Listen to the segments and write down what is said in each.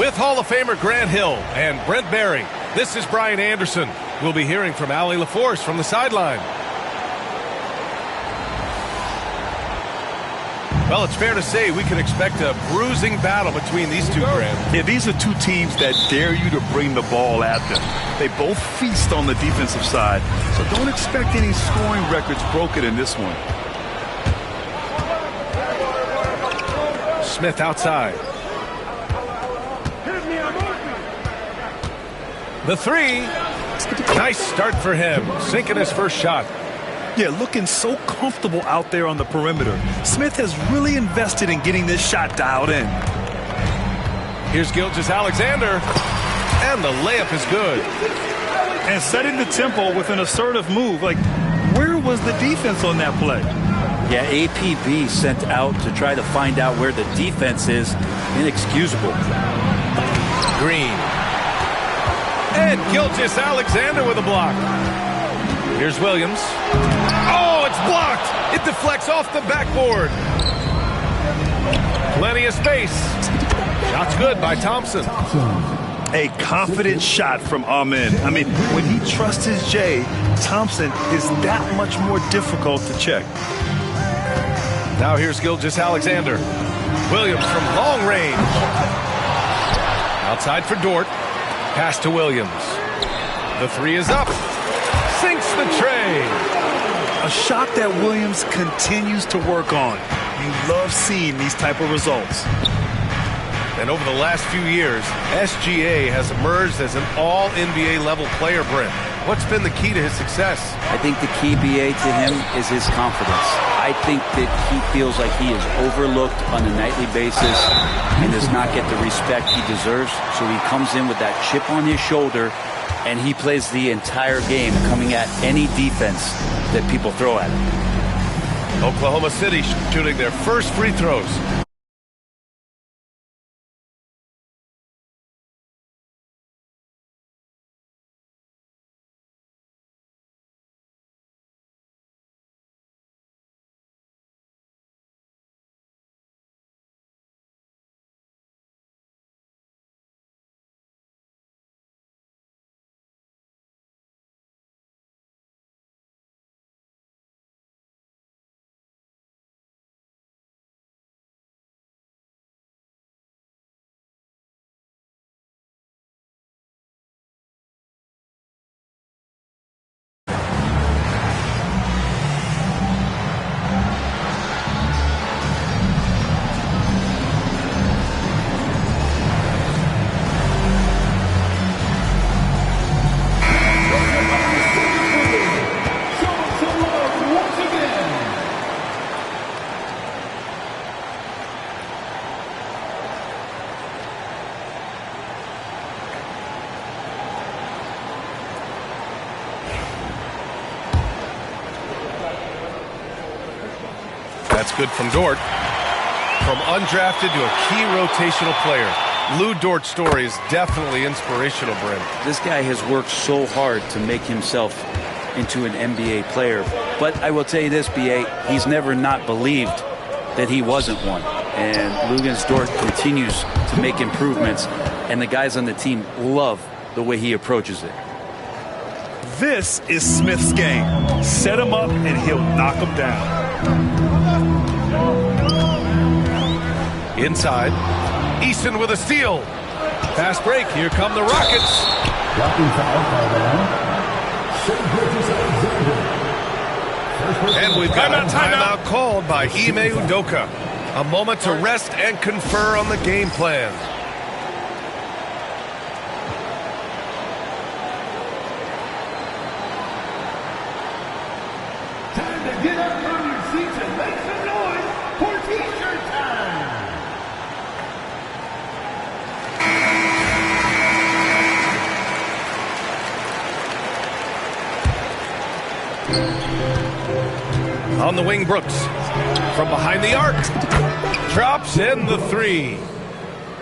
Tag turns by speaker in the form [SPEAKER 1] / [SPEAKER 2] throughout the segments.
[SPEAKER 1] With Hall of Famer Grant Hill and Brent Barry, this is Brian Anderson. We'll be hearing from Allie LaForce from the sideline. Well, it's fair to say we can expect a bruising battle between these two, Grant.
[SPEAKER 2] Yeah, these are two teams that dare you to bring the ball at them. They both feast on the defensive side, so don't expect any scoring records broken in this one.
[SPEAKER 1] Smith outside. The three. Nice start for him, sinking his first shot.
[SPEAKER 2] Yeah, looking so comfortable out there on the perimeter. Smith has really invested in getting this shot dialed in.
[SPEAKER 1] Here's Gilgeous-Alexander, and the layup is good.
[SPEAKER 2] And setting the tempo with an assertive move. Like, where was the defense on that play?
[SPEAKER 3] Yeah, APB sent out to try to find out where the defense is. Inexcusable.
[SPEAKER 1] Green. And Gilgeous-Alexander with a block. Here's Williams. Oh, it's blocked. It deflects off the backboard. Plenty of space. Shot's good by Thompson.
[SPEAKER 2] A confident shot from Amen. I mean, when he trusts his J, Thompson is that much more difficult to check.
[SPEAKER 1] Now here's Gilgeous-Alexander. Williams from long range. Outside for Dort. Pass to Williams. The three is up. Sinks the tray.
[SPEAKER 2] A shot that Williams continues to work on. You love seeing these type of results.
[SPEAKER 1] And over the last few years, SGA has emerged as an all-NBA level player, Brent. What's been the key to his success?
[SPEAKER 3] I think the key, BA, to him is his confidence. I think that he feels like he is overlooked on a nightly basis and does not get the respect he deserves. So he comes in with that chip on his shoulder, and he plays the entire game coming at any defense that people throw at him.
[SPEAKER 1] Oklahoma City shooting their first free throws. That's good from Dort. From undrafted to a key rotational player, Lou Dort's story is definitely inspirational, Brent.
[SPEAKER 3] This guy has worked so hard to make himself into an NBA player. But I will tell you this, BA, he's never not believed that he wasn't one. And Luguentz Dort continues to make improvements, and the guys on the team love the way he approaches it.
[SPEAKER 2] This is Smith's game. Set him up, and he'll knock him down.
[SPEAKER 1] Inside, Easton with a steal. Fast break, here come the Rockets. And we've got a timeout called by Ime Udoka. A moment to rest and confer on the game plan.
[SPEAKER 4] Time to get up from your seats and make some noise for T-shirt time.
[SPEAKER 1] On the wing, Brooks. From behind the arc. Drops in the three.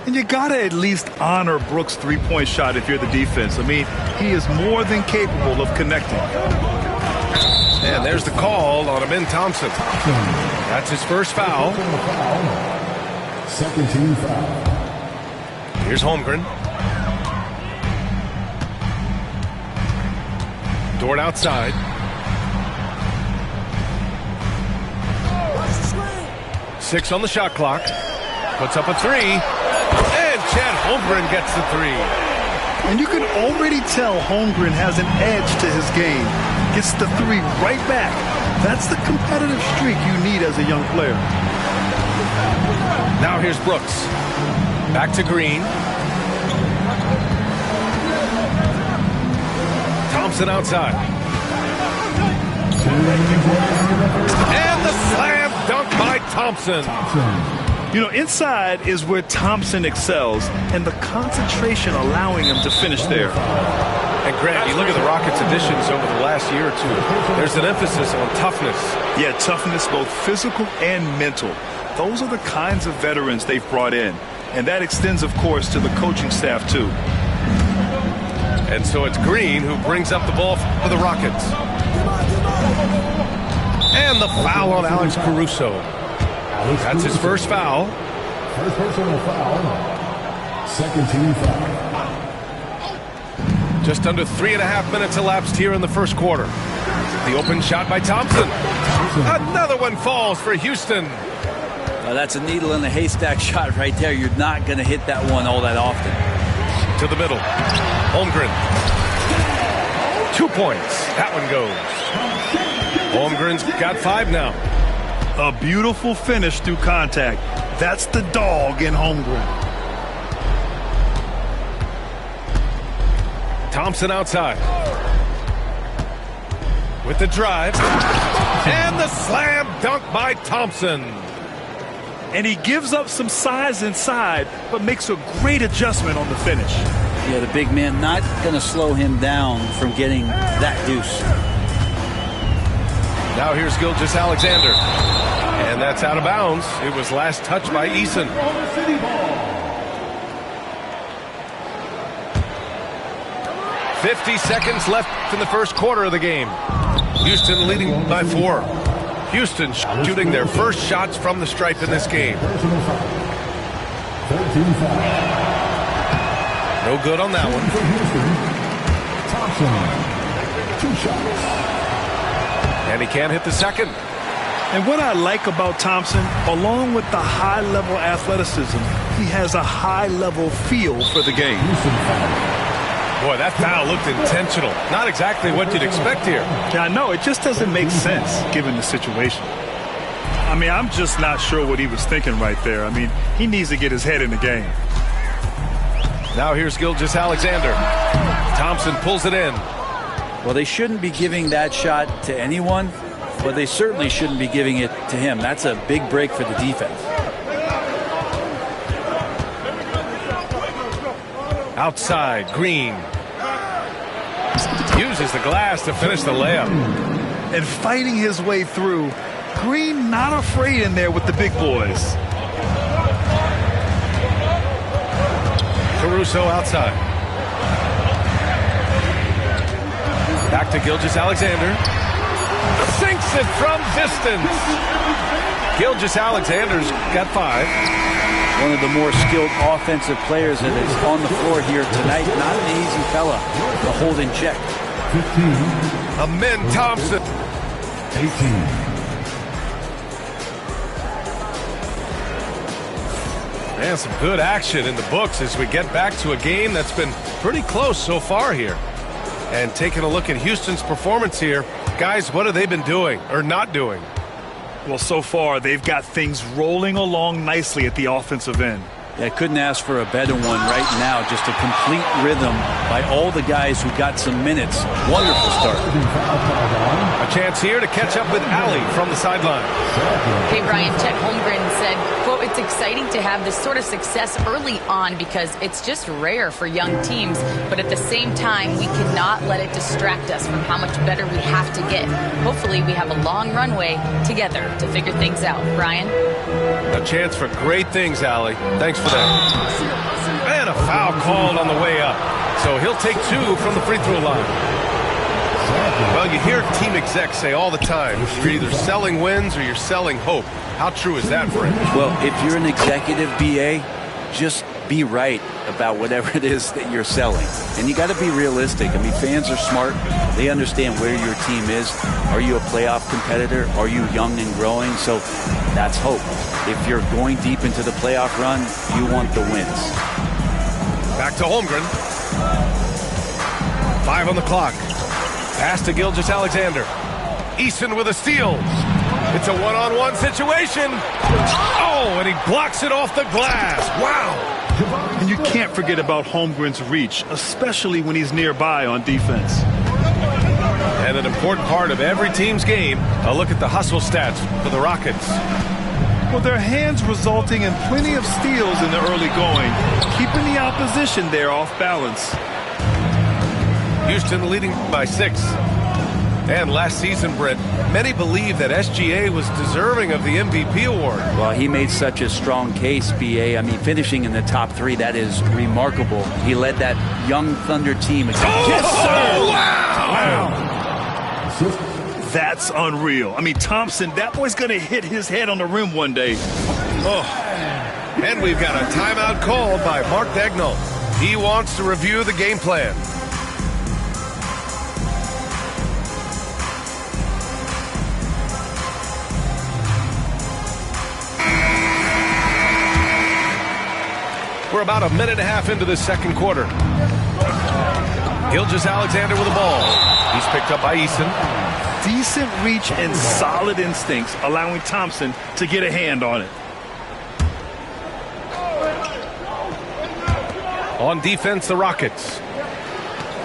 [SPEAKER 2] And you got to at least honor Brooks' three-point shot if you're the defense. I mean, he is more than capable of connecting.
[SPEAKER 1] And there's the call on Amen Thompson. That's his first foul.
[SPEAKER 4] Second team foul.
[SPEAKER 1] Here's Holmgren. Dort outside. Six on the shot clock. Puts up a three. And Chet Holmgren gets the three.
[SPEAKER 2] And you can already tell Holmgren has an edge to his game. Gets the three right back. That's the competitive streak you need as a young player.
[SPEAKER 1] Now here's Brooks. Back to Green. Thompson outside. And the slam dunk by Thompson.
[SPEAKER 2] You know, inside is where Thompson excels, and the concentration allowing him to finish there.
[SPEAKER 1] And Grant, you look at the Rockets' additions over the last year or two. There's an emphasis on toughness.
[SPEAKER 2] Yeah, toughness, both physical and mental. Those are the kinds of veterans they've brought in. And that extends, of course, to the coaching staff, too.
[SPEAKER 1] And so it's Green who brings up the ball for the Rockets. And the foul on Alex Caruso. That's his first foul.
[SPEAKER 5] First personal foul. Second team foul.
[SPEAKER 1] Just under 3.5 minutes elapsed here in the first quarter. The open shot by Thompson. Another one falls for Houston.
[SPEAKER 3] That's a needle in a haystack shot right there. You're not going to hit that one all that often.
[SPEAKER 1] To the middle. Holmgren. 2 points. That one goes. Holmgren's got 5 now.
[SPEAKER 2] A beautiful finish through contact. That's the dog in Holmgren.
[SPEAKER 1] Thompson outside. With the drive. And the slam dunk by Thompson.
[SPEAKER 2] And he gives up some size inside, but makes a great adjustment on the finish.
[SPEAKER 3] Yeah, the big man not going to slow him down from getting that deuce.
[SPEAKER 1] Now here's Gilgeous-Alexander. And that's out of bounds. It was last touched by Eason. 50 seconds left in the first quarter of the game. Houston leading by 4. Houston shooting their first shots from the stripe in this game. No good on that one.
[SPEAKER 5] Thompson, 2 shots.
[SPEAKER 1] And he can't hit the second.
[SPEAKER 2] And what I like about Thompson, along with the high-level athleticism, he has a high-level feel for the game.
[SPEAKER 1] Boy, that foul looked intentional. Not exactly what you'd expect here.
[SPEAKER 2] Yeah, I know. It just doesn't make sense given the situation. I mean, I'm just not sure what he was thinking right there. I mean, he needs to get his head in the game.
[SPEAKER 1] Now here's Gilgeous-Alexander. Thompson pulls it in.
[SPEAKER 3] Well, they shouldn't be giving that shot to anyone, but they certainly shouldn't be giving it to him. That's a big break for the defense.
[SPEAKER 1] Outside, Green. Uses the glass to finish the layup.
[SPEAKER 2] And fighting his way through. Green not afraid in there with the big boys.
[SPEAKER 1] Caruso outside. Back to Gilgeous-Alexander. Sinks it from distance. Gilgeous-Alexander's got 5.
[SPEAKER 3] One of the more skilled offensive players that is on the floor here tonight. Not an easy fella to hold in check.
[SPEAKER 5] 15.
[SPEAKER 1] Amen Thompson.
[SPEAKER 5] 18.
[SPEAKER 1] Man, some good action in the books as we get back to a game that's been pretty close so far here. And taking a look at Houston's performance here, guys, what have they been doing or not doing?
[SPEAKER 2] Well, so far, they've got things rolling along nicely at the offensive end.
[SPEAKER 3] Yeah, couldn't ask for a better one right now. Just a complete rhythm by all the guys who got some minutes. Wonderful start.
[SPEAKER 1] A chance here to catch up with Allie from the sideline.
[SPEAKER 6] Hey, Brian, Chet Holmgren said, quote, "It's exciting to have this sort of success early on because it's just rare for young teams. But at the same time, we cannot let it distract us from how much better we have to get. Hopefully, we have a long runway together to figure things out." Brian?
[SPEAKER 1] A chance for great things, Allie. Thanks for that. And a foul called on the way up. So he'll take 2 from the free throw line. Well, you hear team execs say all the time, you're either selling wins or you're selling hope. How true is that, Frank?
[SPEAKER 3] Well, if you're an executive BA, just be right about whatever it is that you're selling. And you got to be realistic. I mean, fans are smart. They understand where your team is. Are you a playoff competitor? Are you young and growing? So that's hope. If you're going deep into the playoff run, you want the wins.
[SPEAKER 1] Back to Holmgren. 5 on the clock. Pass to Gilgeous-Alexander. Eason with a steal. It's a one-on-one situation. Oh, and he blocks it off the glass. Wow.
[SPEAKER 2] And you can't forget about Holmgren's reach, especially when he's nearby on defense.
[SPEAKER 1] And an important part of every team's game, a look at the hustle stats for the Rockets.
[SPEAKER 2] Well, their hands resulting in plenty of steals in the early going, keeping the opposition there off balance.
[SPEAKER 1] Houston leading by 6. And last season, Brent, many believe that SGA was deserving of the MVP award.
[SPEAKER 3] Well, he made such a strong case, B.A. I mean, finishing in the top 3, that is remarkable. He led that young Thunder team.
[SPEAKER 2] Yes, sir!
[SPEAKER 5] Wow!
[SPEAKER 2] That's unreal. I mean, Thompson, that boy's going to hit his head on the rim one day.
[SPEAKER 1] Oh. And we've got a timeout called by Mark Daigneault. He wants to review the game plan. We're about a minute and a half into the second quarter. Gilgeous-Alexander with the ball. He's picked up by Eason.
[SPEAKER 2] Decent reach and solid instincts, allowing Thompson to get a hand on it.
[SPEAKER 1] On defense, the Rockets.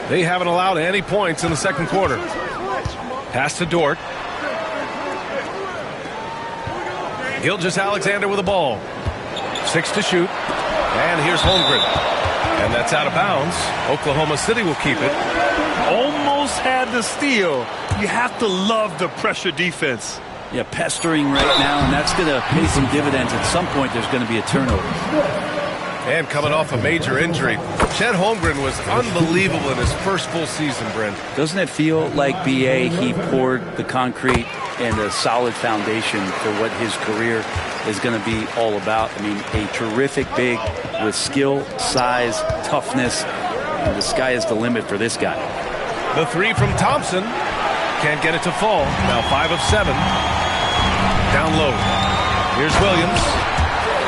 [SPEAKER 1] They haven't allowed any points in the second quarter. Pass to Dort. Gilgeous-Alexander with the ball. 6 to shoot. And here's Holmgren. And that's out of bounds. Oklahoma City will keep it.
[SPEAKER 2] Almost had the steal. You have to love the pressure defense.
[SPEAKER 3] Yeah, pestering right now, and that's going to pay some dividends. At some point, there's going to be a turnover.
[SPEAKER 1] And coming off a major injury, Chet Holmgren was unbelievable in his first full season, Brent.
[SPEAKER 3] Doesn't it feel like, B.A., he poured the concrete and a solid foundation for what his career is going to be all about? I mean, a terrific big with skill, size, toughness. And the sky is the limit for this guy.
[SPEAKER 1] The 3 from Thompson. Can't get it to fall. Now 5 of 7. Down low. Here's Williams.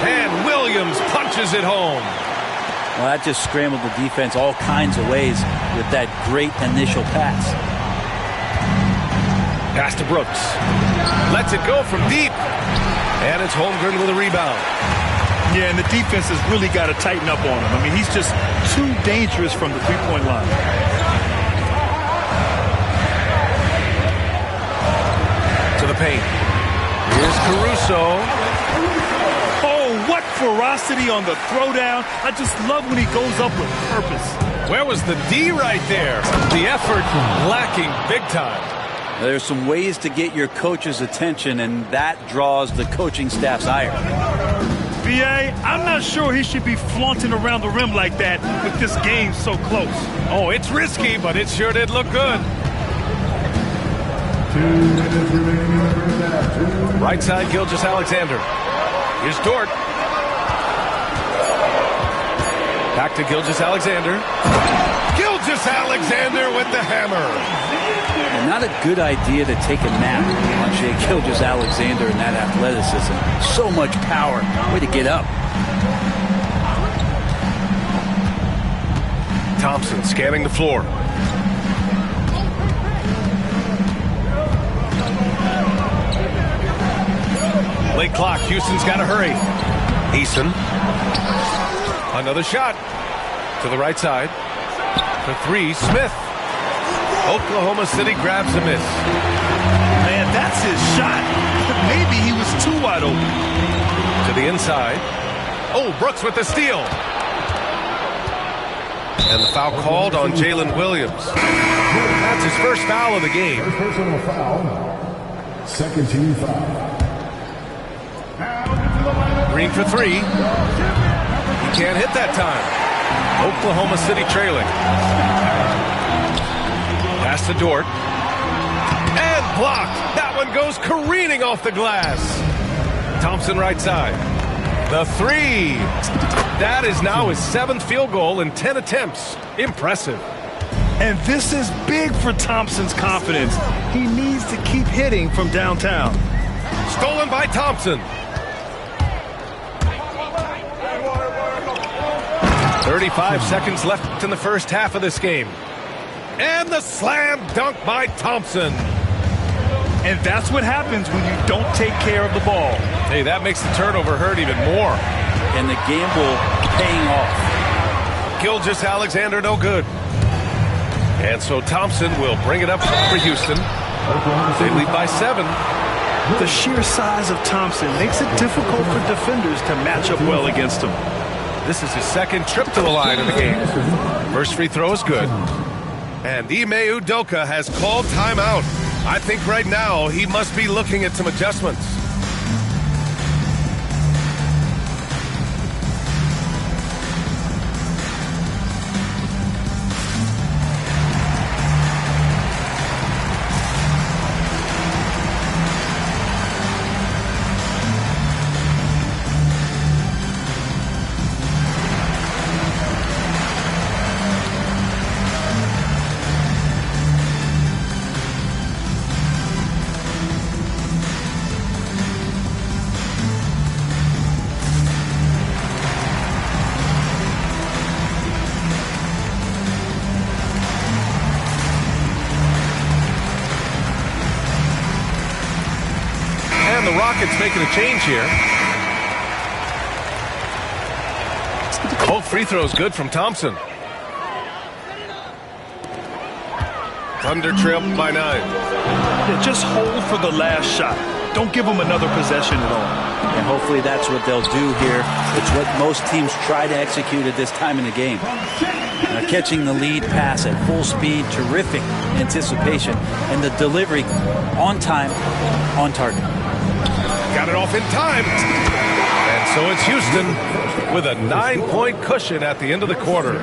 [SPEAKER 1] And Williams punches it home.
[SPEAKER 3] Well, that just scrambled the defense all kinds of ways with that great initial pass.
[SPEAKER 1] Pass to Brooks. Lets it go from deep. And it's Holmgren with a rebound.
[SPEAKER 2] Yeah, and the defense has really got to tighten up on him. I mean, he's just too dangerous from the three-point line.
[SPEAKER 1] To the paint. Here's Caruso.
[SPEAKER 2] Oh, what ferocity on the throwdown. I just love when he goes up with purpose.
[SPEAKER 1] Where was the D right there? The effort lacking big time.
[SPEAKER 3] There's some ways to get your coach's attention, and that draws the coaching staff's ire.
[SPEAKER 2] B.A., I'm not sure he should be flaunting around the rim like that with this game so close.
[SPEAKER 1] Oh, it's risky, but it sure did look good.
[SPEAKER 5] 2 minutes remaining in the first half.
[SPEAKER 1] Right side, Gilgeous-Alexander. Here's Dort. Back to Gilgeous-Alexander. Gilgeous-Alexander with the hammer.
[SPEAKER 3] And not a good idea to take a nap on Shai Gilgeous-Alexander and that athleticism. So much power. Way to get up.
[SPEAKER 1] Thompson scanning the floor. Late clock. Houston's got to hurry. Eason. Another shot. To the right side. For 3, Smith. Oklahoma City grabs the miss.
[SPEAKER 2] Man, that's his shot. Maybe he was too wide open.
[SPEAKER 1] To the inside. Oh, Brooks with the steal. And the foul called on Jalen Williams. That's his first foul of the game.
[SPEAKER 5] First personal foul. Second team foul.
[SPEAKER 1] Green for 3. He can't hit that time. Oklahoma City trailing. Pass to Dort. And blocked. That one goes careening off the glass. Thompson right side. The 3. That is now his 7th field goal in 10 attempts. Impressive.
[SPEAKER 2] And this is big for Thompson's confidence. He needs to keep hitting from downtown.
[SPEAKER 1] Stolen by Thompson. 35 seconds left in the first half of this game. And the slam dunk by Thompson.
[SPEAKER 2] And that's what happens when you don't take care of the ball.
[SPEAKER 1] Hey, that makes the turnover hurt even more.
[SPEAKER 3] And the gamble paying off.
[SPEAKER 1] Gilgeous-Alexander no good. And so Thompson will bring it up for Houston. They lead by 7.
[SPEAKER 2] The sheer size of Thompson makes it difficult for defenders to match up well against him.
[SPEAKER 1] This is his 2nd trip to the line in the game. First free throw is good. And Ime Udoka has called timeout. I think right now he must be looking at some adjustments. The Rockets making a change here. Both free throws good from Thompson. Thunder trail by 9.
[SPEAKER 2] Yeah, just hold for the last shot. Don't give them another possession at all.
[SPEAKER 3] And hopefully that's what they'll do here. It's what most teams try to execute at this time in the game. Catching the lead pass at full speed, terrific anticipation, and the delivery on time, on target.
[SPEAKER 1] Got it off in time. And so it's Houston with a 9-point cushion at the end of the quarter.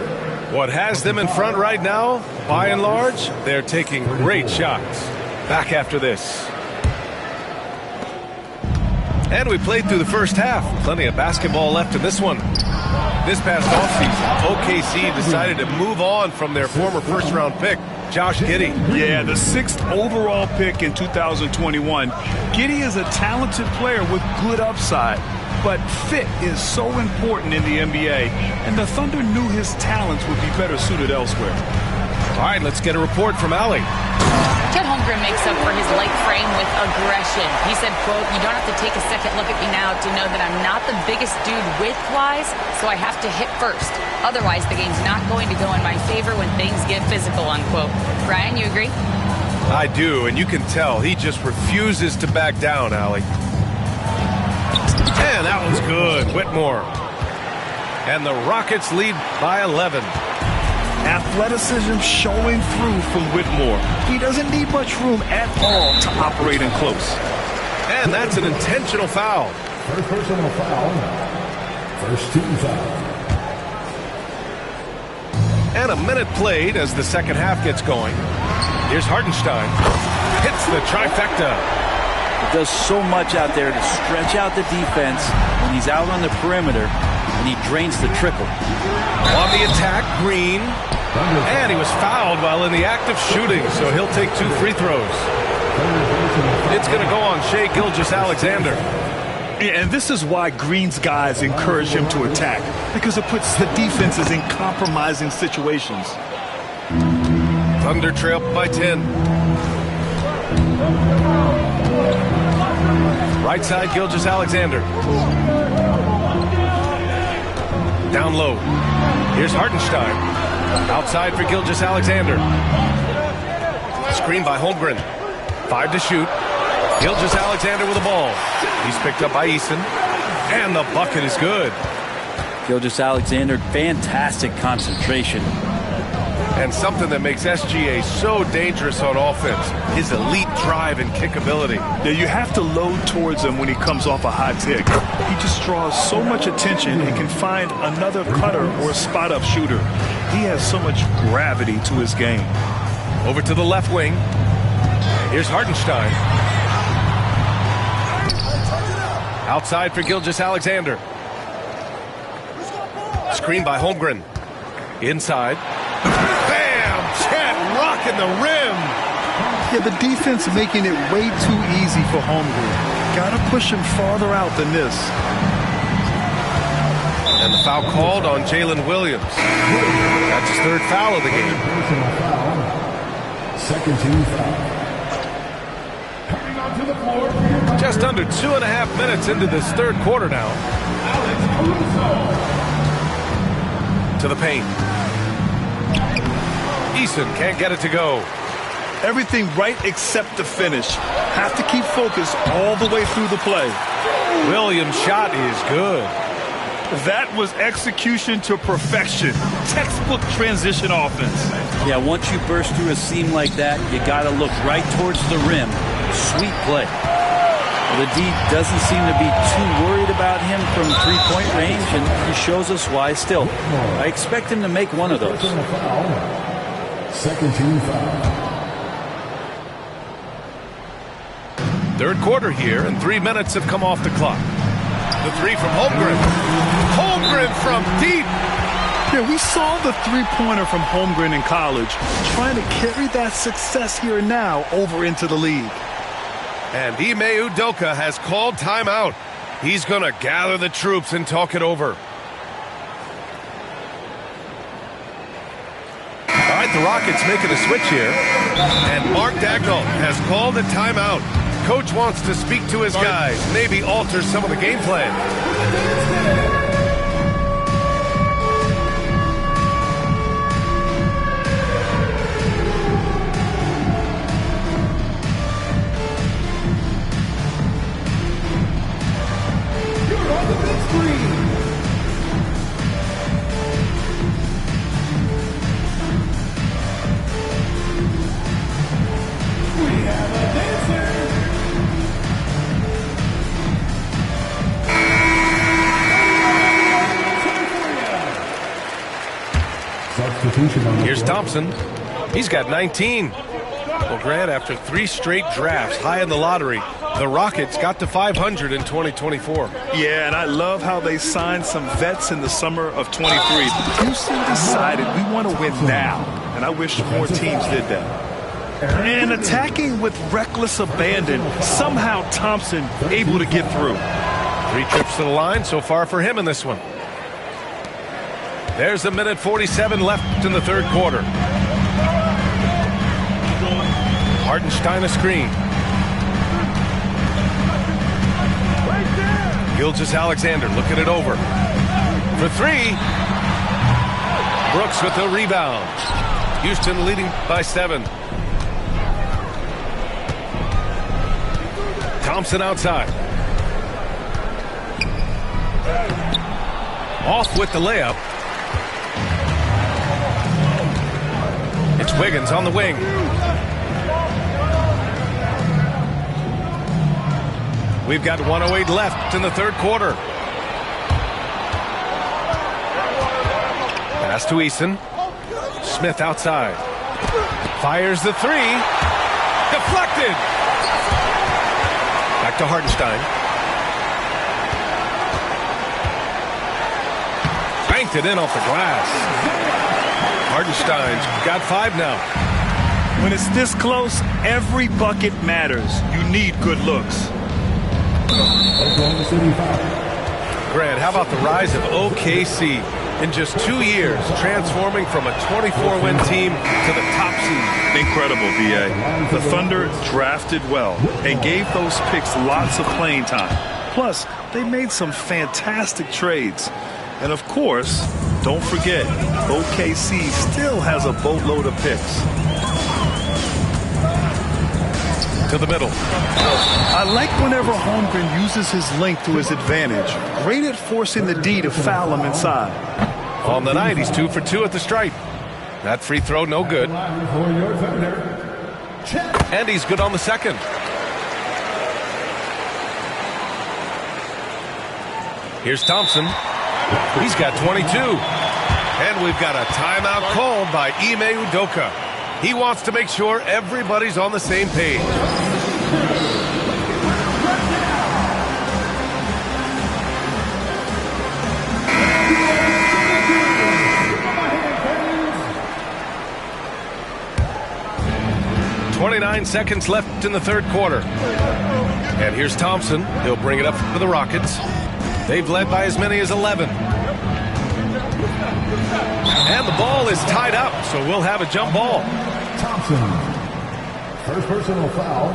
[SPEAKER 1] What has them in front right now, by and large, they're taking great shots. Back after this. And we played through the first half. Plenty of basketball left in this one. This past offseason, OKC decided to move on from their former first-round pick, Josh Giddey.
[SPEAKER 2] Yeah, the 6th overall pick in 2021. Giddey is a talented player with good upside, but fit is so important in the NBA, and the Thunder knew his talents would be better suited elsewhere.
[SPEAKER 1] All right, let's get a report from Allie.
[SPEAKER 6] Chet Holmgren makes up for his light frame with aggression. He said, quote, "You don't have to take a second look at me now to know that I'm not the biggest dude width-wise, so I have to hit first. Otherwise, the game's not going to go in my favor when things get physical," unquote. Brian, you agree?
[SPEAKER 1] I do, and you can tell he just refuses to back down, Allie. And that one's good. Whitmore. And the Rockets lead by 11.
[SPEAKER 2] Athleticism showing through from Whitmore. He doesn't need much room at all to operate in close.
[SPEAKER 1] And that's an intentional foul.
[SPEAKER 5] First personal foul. First team foul.
[SPEAKER 1] And a minute played as the second half gets going. Here's Hartenstein. Hits the trifecta.
[SPEAKER 3] He does so much out there to stretch out the defense when he's out on the perimeter, and he drains the triple.
[SPEAKER 1] On the attack, Green. And he was fouled while in the act of shooting, so he'll take 2 free throws. It's going to go on Shai Gilgeous-Alexander.
[SPEAKER 2] And this is why Green's guys encourage him to attack, because it puts the defenses in compromising situations.
[SPEAKER 1] Thunder trail by 10. Right side, Gilgeous-Alexander. Down low. Here's Hartenstein. Outside for Gilgeous-Alexander. Screen by Holmgren. 5 to shoot. Gilgeous-Alexander with the ball. He's picked up by Eason. And the bucket is good.
[SPEAKER 3] Gilgeous-Alexander, fantastic concentration.
[SPEAKER 1] And something that makes SGA so dangerous on offense, his elite drive and kickability.
[SPEAKER 2] Yeah, you have to load towards him when he comes off a hot tick. He just draws so much attention and can find another cutter or spot-up shooter. He has so much gravity to his game.
[SPEAKER 1] Over to the left wing. Here's Hartenstein. Outside for Gilgeous-Alexander. Screen by Holmgren. Inside. Bam! Chet rocking the rim.
[SPEAKER 2] Yeah, the defense making it way too easy for Holmgren. Got to push him farther out than this.
[SPEAKER 1] And the foul called on Jalen Williams. That's his third foul of the game.
[SPEAKER 5] Second team foul. Coming onto the floor.
[SPEAKER 1] Just under 2.5 minutes into this third quarter now. To the paint. Eason can't get it to go.
[SPEAKER 2] Everything right except the finish. Have to keep focused all the way through the play.
[SPEAKER 1] Williams' shot is good.
[SPEAKER 2] That was execution to perfection. Textbook transition offense.
[SPEAKER 3] Yeah, once you burst through a seam like that, you got to look right towards the rim. Sweet play. The D doesn't seem to be too worried about him from three-point range, and he shows us why still. I expect him to make one of those.
[SPEAKER 5] Second team foul.
[SPEAKER 1] Third quarter here, and 3 minutes have come off the clock. The three from Holmgren. Holmgren from deep.
[SPEAKER 2] Yeah, we saw the three-pointer from Holmgren in college, trying to carry that success here and now over into the league.
[SPEAKER 1] And Ime Udoka has called timeout. He's going to gather the troops and talk it over. All right, the Rockets making a switch here. And Mark Daigneault has called a timeout. Coach wants to speak to his guys, maybe alter some of the game plan.
[SPEAKER 4] You're on the big screen. We have a dancer.
[SPEAKER 1] Here's Thompson. He's got 19. Well, Grant, after 3 straight drafts high in the lottery, the Rockets got to 500 in 2024.
[SPEAKER 2] Yeah, and I love how they signed some vets in the summer of 23. Houston decided we want to win now, and I wish more teams did that. And attacking with reckless abandon, somehow Thompson able to get through.
[SPEAKER 1] 3 trips to the line so far for him in this one. There's a minute 47 left in the third quarter. Hartenstein a screen. Gilgeous-Alexander looking it over. For 3. Brooks with the rebound. Houston leading by 7. Thompson outside. Off with the layup. It's Wiggins on the wing. We've got 1:08 left in the third quarter. Pass to Eason. Smith outside. Fires the 3. Deflected. Back to Hartenstein. Banked it in off the glass. Hartenstein's got 5 now.
[SPEAKER 2] When it's this close, every bucket matters. You need good looks.
[SPEAKER 1] Grant, how about the rise of OKC in just 2 years, transforming from a 24-win team to the top seed?
[SPEAKER 2] Incredible, B.A. The Thunder drafted well and gave those picks lots of playing time. Plus, they made some fantastic trades. And of course, don't forget, OKC still has a boatload of picks.
[SPEAKER 1] To the middle.
[SPEAKER 2] I like whenever Holmgren uses his length to his advantage. Great at forcing the D to foul him inside.
[SPEAKER 1] On the night, he's 2 for 2 at the stripe. That free throw, no good. And he's good on the second. Here's Thompson. He's got 22. And we've got a timeout called by Ime Udoka. He wants to make sure everybody's on the same page. 29 seconds left in the third quarter. And here's Thompson. He'll bring it up for the Rockets. They've led by as many as 11. And the ball is tied up, so we'll have a jump ball.
[SPEAKER 5] Thompson. First personal foul.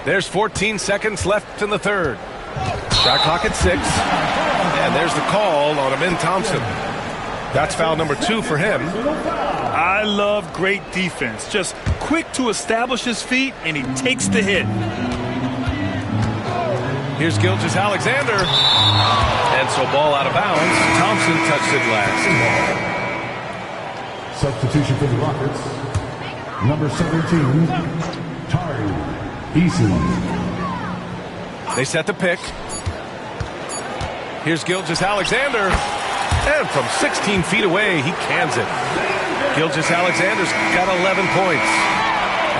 [SPEAKER 1] There's 14 seconds left in the third. Shot clock at 6. And there's the call on Amin Thompson. That's foul number 2 for him.
[SPEAKER 2] I love great defense. Just quick to establish his feet, and he takes the hit.
[SPEAKER 1] Here's Gilgeous-Alexander. And so ball out of bounds. Thompson touched it last.
[SPEAKER 5] Substitution for the Rockets. Number 17, Tari Eason.
[SPEAKER 1] They set the pick. Here's Gilgeous-Alexander. And from 16 feet away, he cans it. Gilgeous-Alexander's got 11 points.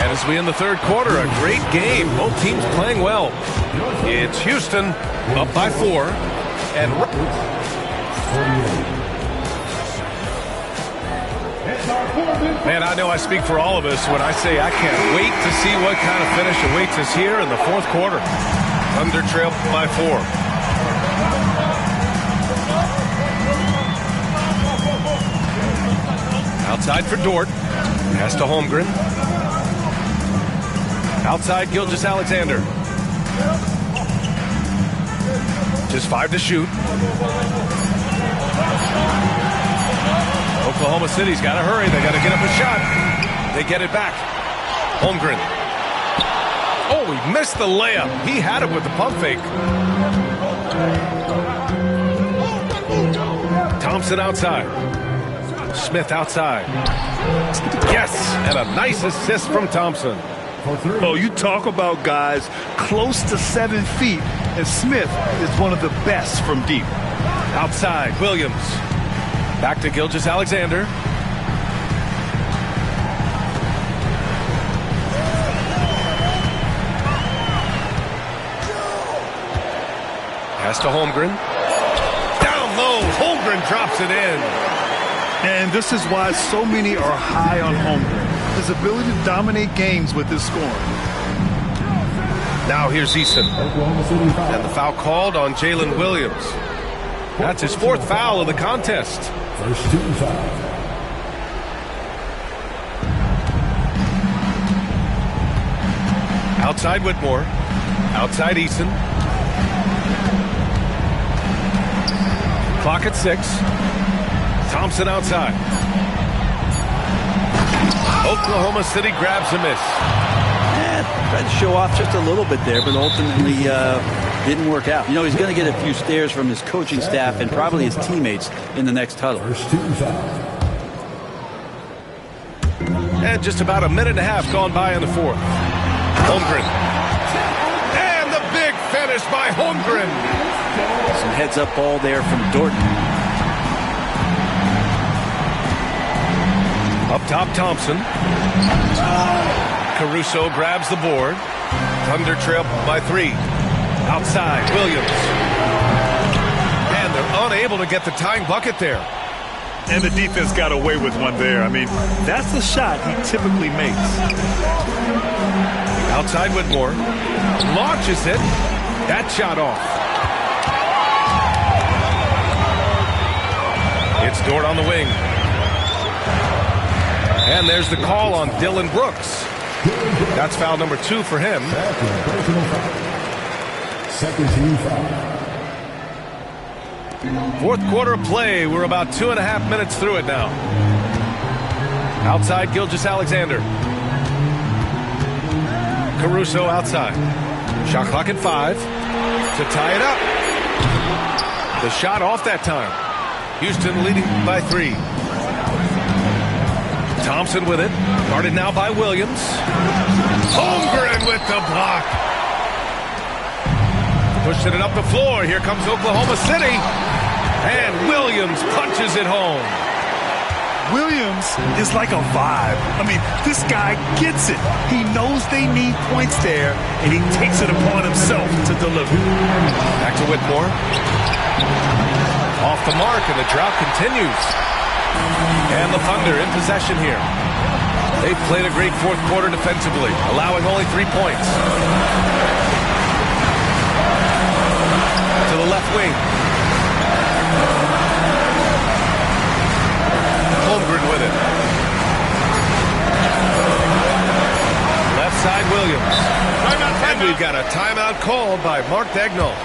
[SPEAKER 1] And as we end the third quarter, a great game. Both teams playing well. It's Houston up by 4. And man, I know I speak for all of us when I say I can't wait to see what kind of finish awaits us here in the fourth quarter. Thunder trail by 4. Outside for Dort. Pass to Holmgren. Outside Gilgeous-Alexander. Just 5 to shoot. Oklahoma City's got to hurry. They got to get up a shot. They get it back. Holmgren. Oh, he missed the layup. He had it with the pump fake. Thompson outside. Smith outside. Yes, and a nice assist from Thompson.
[SPEAKER 2] Oh, you talk about guys close to 7 feet, and Smith is one of the best from deep.
[SPEAKER 1] Outside, Williams. Back to Gilgeous-Alexander. Pass to Holmgren. Down low, Holmgren drops it in.
[SPEAKER 2] And this is why so many are high on Holmgren. His ability to dominate games with his scoring.
[SPEAKER 1] Now here's Eason. And the foul called on Jalen Williams. That's his 4th foul of the contest.
[SPEAKER 5] First team foul.
[SPEAKER 1] Outside Whitmore. Outside Eason. Clock at 6. Thompson outside. Oklahoma City grabs a miss.
[SPEAKER 3] Tried to show off just a little bit there, but ultimately didn't work out. You know, he's going to get a few stares from his coaching staff and probably his teammates in the next huddle.
[SPEAKER 5] First team foul.
[SPEAKER 1] And just about a minute and a half gone by in the fourth. Holmgren. And the big finish by Holmgren.
[SPEAKER 3] Some heads-up ball there from Dorton.
[SPEAKER 1] Up top, Thompson. Caruso grabs the board. Thunder trail by 3. Outside, Williams. And they're unable to get the tying bucket there.
[SPEAKER 2] And the defense got away with one there. I mean, that's the shot he typically makes.
[SPEAKER 1] Outside Whitmore. Launches it. That shot off. It's Dort on the wing. And there's the call on Dylan Brooks. That's foul number 2 for him.
[SPEAKER 5] Second team foul.
[SPEAKER 1] Fourth quarter of play. We're about 2.5 minutes through it now. Outside Gilgeous-Alexander. Caruso outside. Shot clock at 5 to tie it up. The shot off that time. Houston leading by 3. Thompson with it. Guarded now by Williams. Holmgren with the block. Pushing it up the floor. Here comes Oklahoma City. And Williams punches it home.
[SPEAKER 2] Williams is like a vibe. I mean, this guy gets it. He knows they need points there, and he takes it upon himself to deliver.
[SPEAKER 1] Back to Whitmore. Off the mark, and the drought continues. And the Thunder in possession here. They've played a great fourth quarter defensively, allowing only 3 points. To the left wing. Holmgren with it. Left side, Williams. And we've got a timeout called by Mark Daigneault,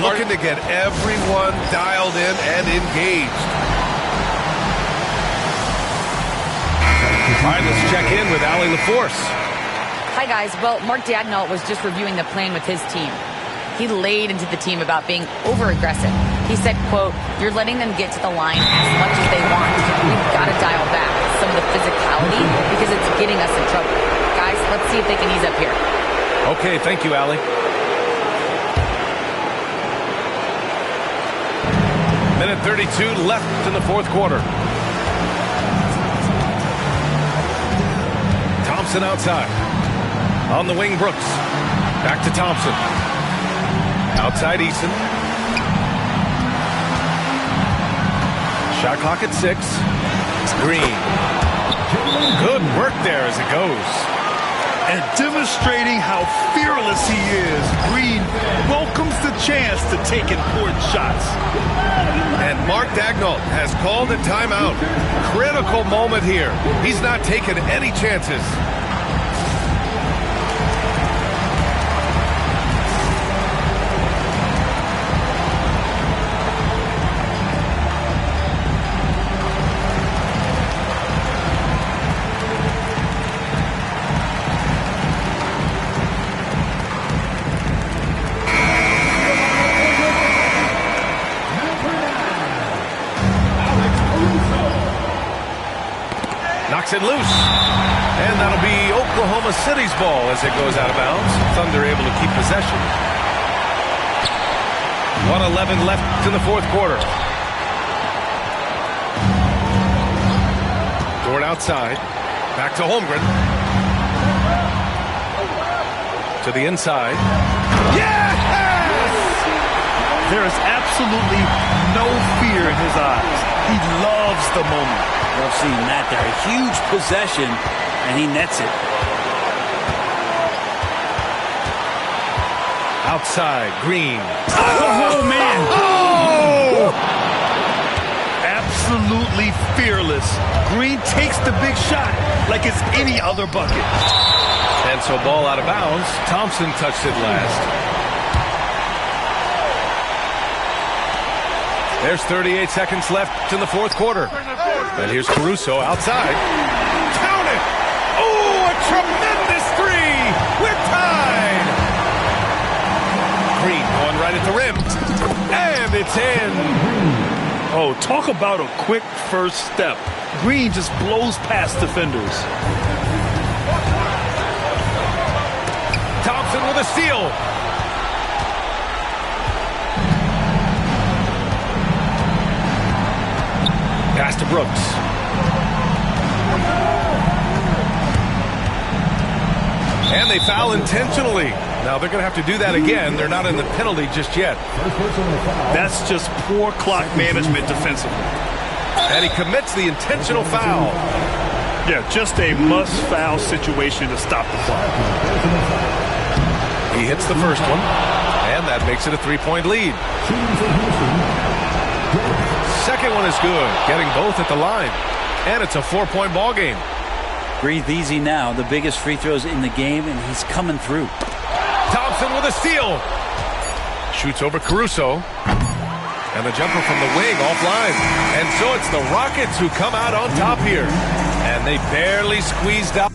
[SPEAKER 1] looking to get everyone dialed in and engaged. All right, let's check in with Allie LaForce.
[SPEAKER 6] Hi, guys. Well, Mark Daigneault was just reviewing the plan with his team. He laid into the team about being over-aggressive. He said, quote, "You're letting them get to the line as much as they want. We've got to dial back some of the physicality because it's getting us in trouble. Guys, let's see if they can ease up here."
[SPEAKER 1] Okay, thank you, Allie. Minute 32 left in the fourth quarter. Thompson outside. On the wing, Brooks. Back to Thompson. Outside, Eason. Shot clock at 6. Green. Good work there as it goes.
[SPEAKER 2] And demonstrating how fearless he is, Green welcomes the chance to take important shots.
[SPEAKER 1] And Mark Daigneault has called a timeout. Critical moment here. He's not taking any chances. Knocks it loose. And that'll be Oklahoma City's ball as it goes out of bounds. Thunder able to keep possession. 1:11 left in the fourth quarter. Dort outside. Back to Holmgren. To the inside. Yes!
[SPEAKER 2] There is absolutely no fear in his eyes. He loves the moment.
[SPEAKER 3] Love seeing that there. A huge possession, and he nets it.
[SPEAKER 1] Outside, Green.
[SPEAKER 2] Oh, man.
[SPEAKER 1] Oh!
[SPEAKER 2] Absolutely fearless. Green takes the big shot like it's any other bucket.
[SPEAKER 1] And so ball out of bounds. Thompson touched it last. There's 38 seconds left in the fourth quarter. And here's Caruso outside. Count it! Oh, a tremendous three! We're tied! Green going right at the rim. And it's in.
[SPEAKER 2] Oh, talk about a quick first step. Green just blows past defenders.
[SPEAKER 1] Thompson with a steal. Pass to Brooks. And they foul intentionally. Now they're going to have to do that again. They're not in the penalty just yet.
[SPEAKER 2] That's just poor clock management defensively.
[SPEAKER 1] And he commits the intentional foul.
[SPEAKER 2] Yeah, just a must-foul situation to stop the clock.
[SPEAKER 1] He hits the first one, and that makes it a three-point lead. Second one is good, getting both at the line. And it's a 4-point ball game.
[SPEAKER 3] Breathe easy now. The biggest free throws in the game, and he's coming through.
[SPEAKER 1] Thompson with a steal. Shoots over Caruso. And the jumper from the wing offline. And so it's the Rockets who come out on top here. And they barely squeezed out.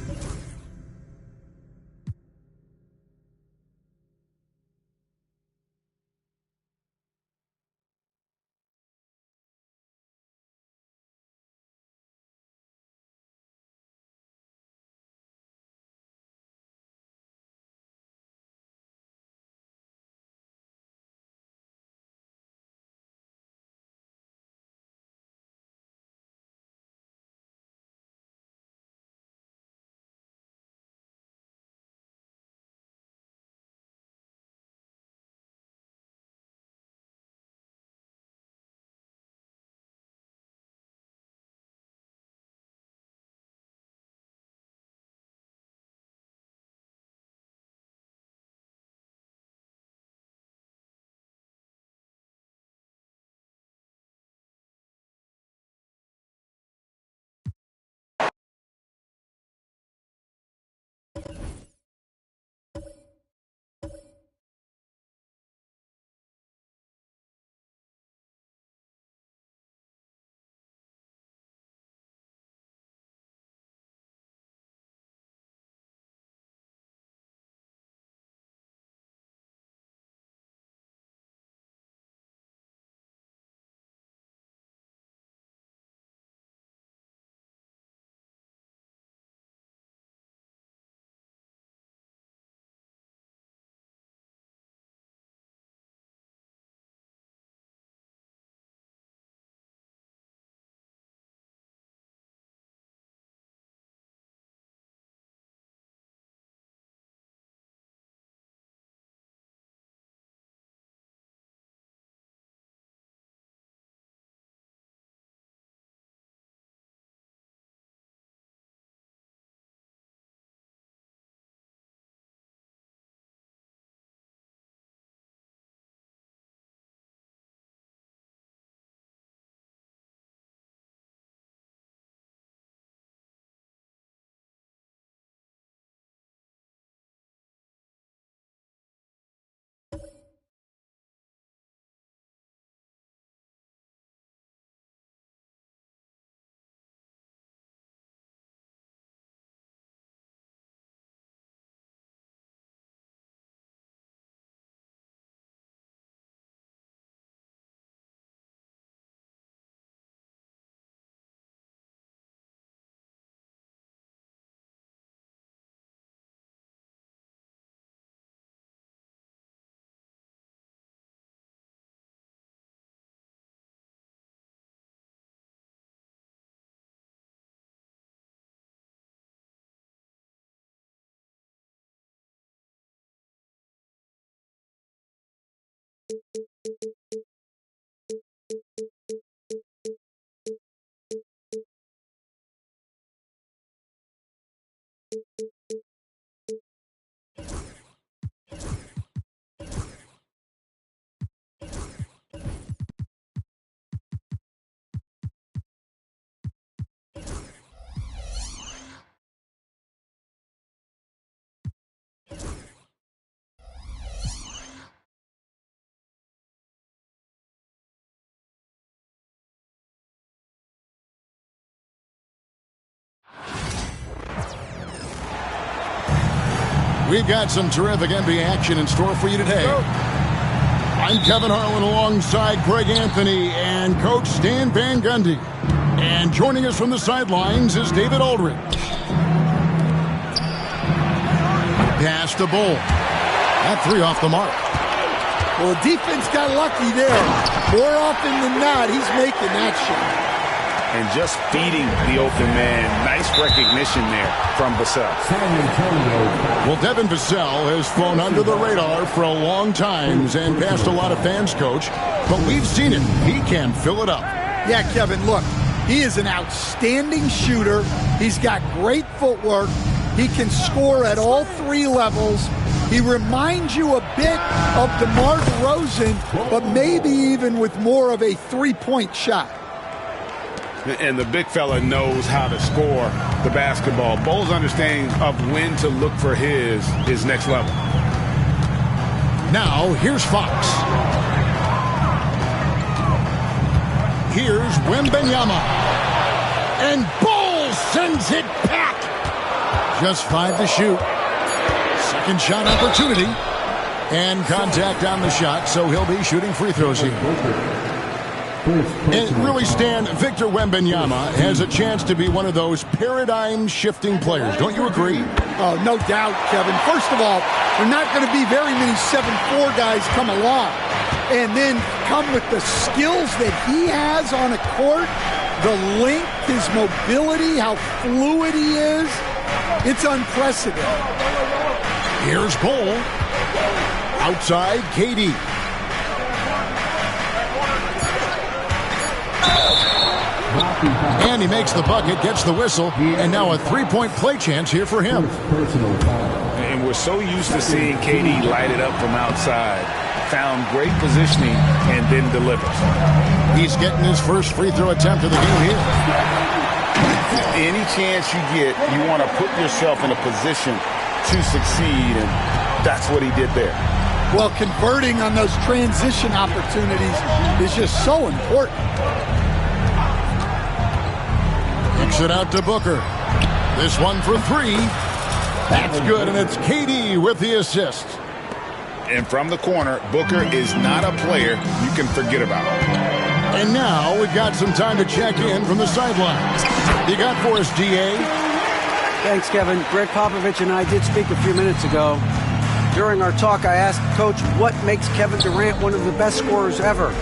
[SPEAKER 7] We've got some terrific NBA action in store for you today. I'm Kevin Harlan alongside Greg Anthony and Coach Stan Van Gundy. And joining us from the sidelines is David Aldridge. Pass to Bull. That three off the mark.
[SPEAKER 8] Well, the defense got lucky there. More often than not, he's making that shot.
[SPEAKER 2] And just feeding the open man. Nice recognition there from Vassell.
[SPEAKER 7] Well, Devin Vassell has flown under the radar for a long time and passed a lot of fans, Coach. But we've seen it. He can fill it up.
[SPEAKER 8] Yeah, Kevin, look. He is an outstanding shooter. He's got great footwork. He can score at all three levels. He reminds you a bit of DeMar DeRozan, but maybe even with more of a three-point shot.
[SPEAKER 2] And the big fella knows how to score the basketball. Bull's understanding of when to look for his next level.
[SPEAKER 7] Now, here's Fox. Here's Wembanyama. And Bull sends it back. Just 5 to shoot. Second shot opportunity. And contact on the shot, so he'll be shooting free throws here. And really, Stan, Victor Wembanyama has a chance to be one of those paradigm-shifting players. Don't you agree?
[SPEAKER 8] Oh, no doubt, Kevin. First of all, there are not going to be very many 7'4" guys come along. And then come with the skills that he has on a court, the length, his mobility, how fluid he is. It's unprecedented.
[SPEAKER 7] Here's Bull. Outside, KD. And he makes the bucket, gets the whistle, and now a three-point play chance here for him.
[SPEAKER 2] And we're so used to seeing KD light it up from outside. Found great positioning and then delivers.
[SPEAKER 7] He's getting his first free throw attempt of the game here.
[SPEAKER 9] Any chance you get, you want to put yourself in a position to succeed, and that's what he did there.
[SPEAKER 8] Well, converting on those transition opportunities is just so important.
[SPEAKER 7] Kicks it out to Booker. This one for three. That's good, and it's KD with the assist.
[SPEAKER 9] And from the corner, Booker is not a player you can forget about.
[SPEAKER 7] And now we've got some time to check in from the sidelines. You got for us, DA?
[SPEAKER 10] Thanks, Kevin. Greg Popovich and I did speak a few minutes ago. During our talk, I asked Coach what makes Kevin Durant one of the best scorers ever.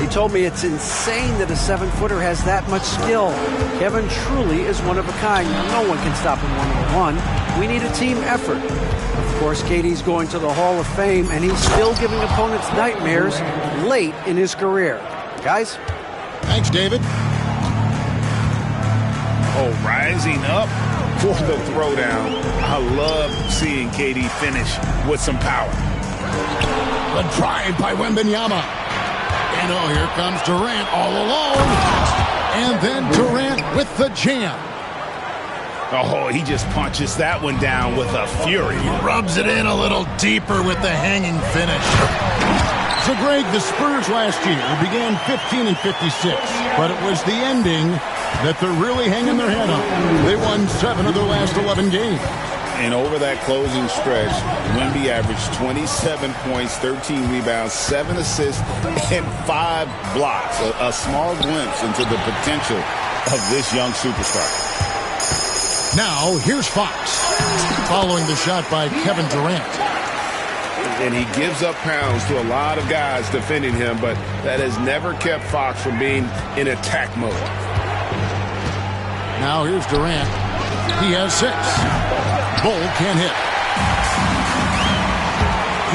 [SPEAKER 10] He told me it's insane that a 7-footer has that much skill. Kevin truly is one of a kind. No one can stop him one-on-one. We need a team effort. Of course, KD's going to the Hall of Fame, and he's still giving opponents nightmares late in his career. Guys?
[SPEAKER 7] Thanks, David.
[SPEAKER 2] Oh, rising up for the throwdown. I love seeing KD finish with some power.
[SPEAKER 7] The drive by Wembanyama. And oh, here comes Durant all alone. And then Durant with the jam.
[SPEAKER 2] Oh, he just punches that one down with a fury.
[SPEAKER 7] He rubs it in a little deeper with the hanging finish. So, Greg, the Spurs last year began 15 and 56, but it was the ending that they're really hanging their head on. They won 7 of their last 11 games.
[SPEAKER 9] And over that closing stretch, Wemby averaged 27 points, 13 rebounds, 7 assists, and 5 blocks. A small glimpse into the potential of this young superstar.
[SPEAKER 7] Now, here's Fox, following the shot by Kevin Durant.
[SPEAKER 2] And he gives up pounds to a lot of guys defending him, but that has never kept Fox from being in attack mode.
[SPEAKER 7] Now, here's Durant. He has 6. Bull can't hit.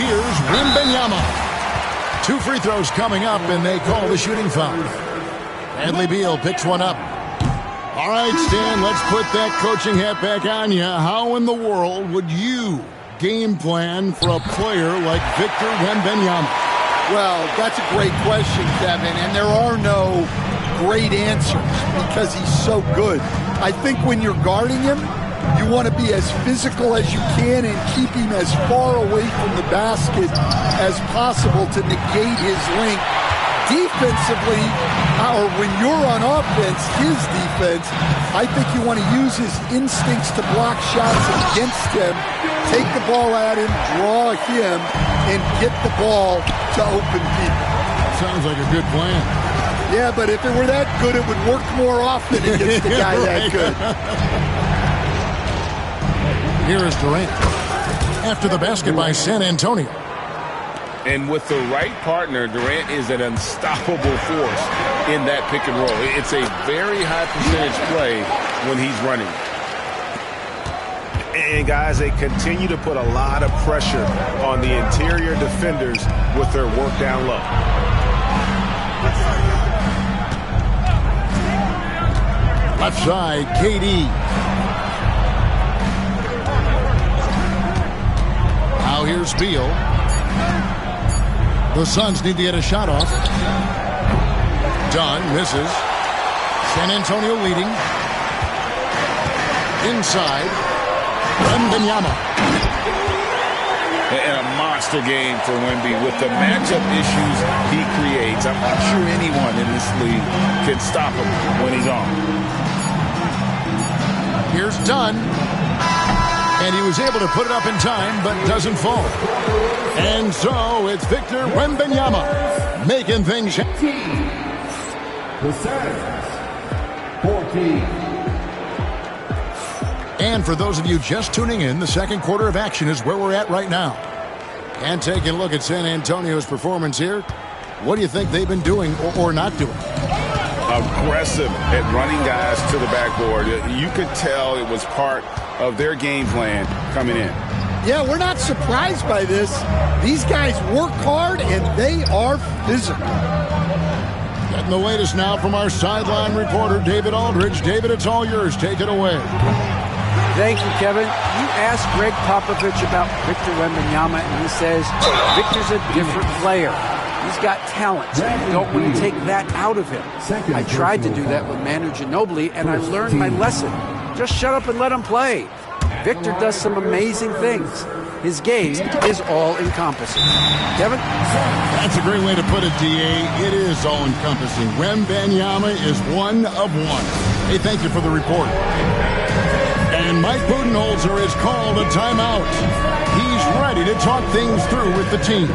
[SPEAKER 7] Here's Wembanyama. 2 free throws coming up, and they call the shooting foul. Bradley Beal picks one up. All right, Stan, let's put that coaching hat back on you. How in the world would you game plan for a player like Victor Wembanyama?
[SPEAKER 8] Well, that's a great question, Kevin, and there are no great answers because he's so good. I think when you're guarding him, you want to be as physical as you can and keep him as far away from the basket as possible to negate his length. Defensively, or when you're on offense, his defense, I think you want to use his instincts to block shots against him, take the ball at him, draw him, and get the ball to open people.
[SPEAKER 7] Sounds like a good plan.
[SPEAKER 8] Yeah, but if it were that good, it would work more often against the guy that good.
[SPEAKER 7] Here is Durant. After the basket by San Antonio.
[SPEAKER 9] And with the right partner, Durant is an unstoppable force in that pick and roll. It's a very high percentage play when he's running.
[SPEAKER 1] And, guys, they continue to put a lot of pressure on the interior defenders with their work down low.
[SPEAKER 7] Left side, KD. Now here's Beal. The Suns need to get a shot off. Dunn misses. San Antonio leading. Inside. Wembanyama.
[SPEAKER 9] And a monster game for Wemby with the matchup issues he creates. I'm not sure anyone in this league can stop him when he's on.
[SPEAKER 7] Here's Dunn. And he was able to put it up in time, but doesn't fall. And so it's Victor Wembanyama making things happen.
[SPEAKER 5] The Suns, 14.
[SPEAKER 7] And for those of you just tuning in, the second quarter of action is where we're at right now. And taking a look at San Antonio's performance here, what do you think they've been doing or not doing?
[SPEAKER 9] Aggressive at running guys to the backboard. You could tell it was part of their game plan coming in.
[SPEAKER 8] Yeah, we're not surprised by this. These guys work hard and they are physical.
[SPEAKER 7] Getting the latest now from our sideline reporter, David Aldridge. David, it's all yours. Take it away.
[SPEAKER 10] Thank you, Kevin. You asked Greg Popovich about Victor Wembanyama, and he says Victor's a different player. He's got talent. You don't want to take that out of him. I tried to do that with Manu Ginobili, and I learned my lesson. Just shut up and let him play. Victor does some amazing things. His game is all-encompassing. Kevin?
[SPEAKER 7] That's a great way to put it, D.A. It is all-encompassing. Wembanyama is one of one. Hey, thank you for the report. And Mike Budenholzer has called a timeout. He's ready to talk things through with the team.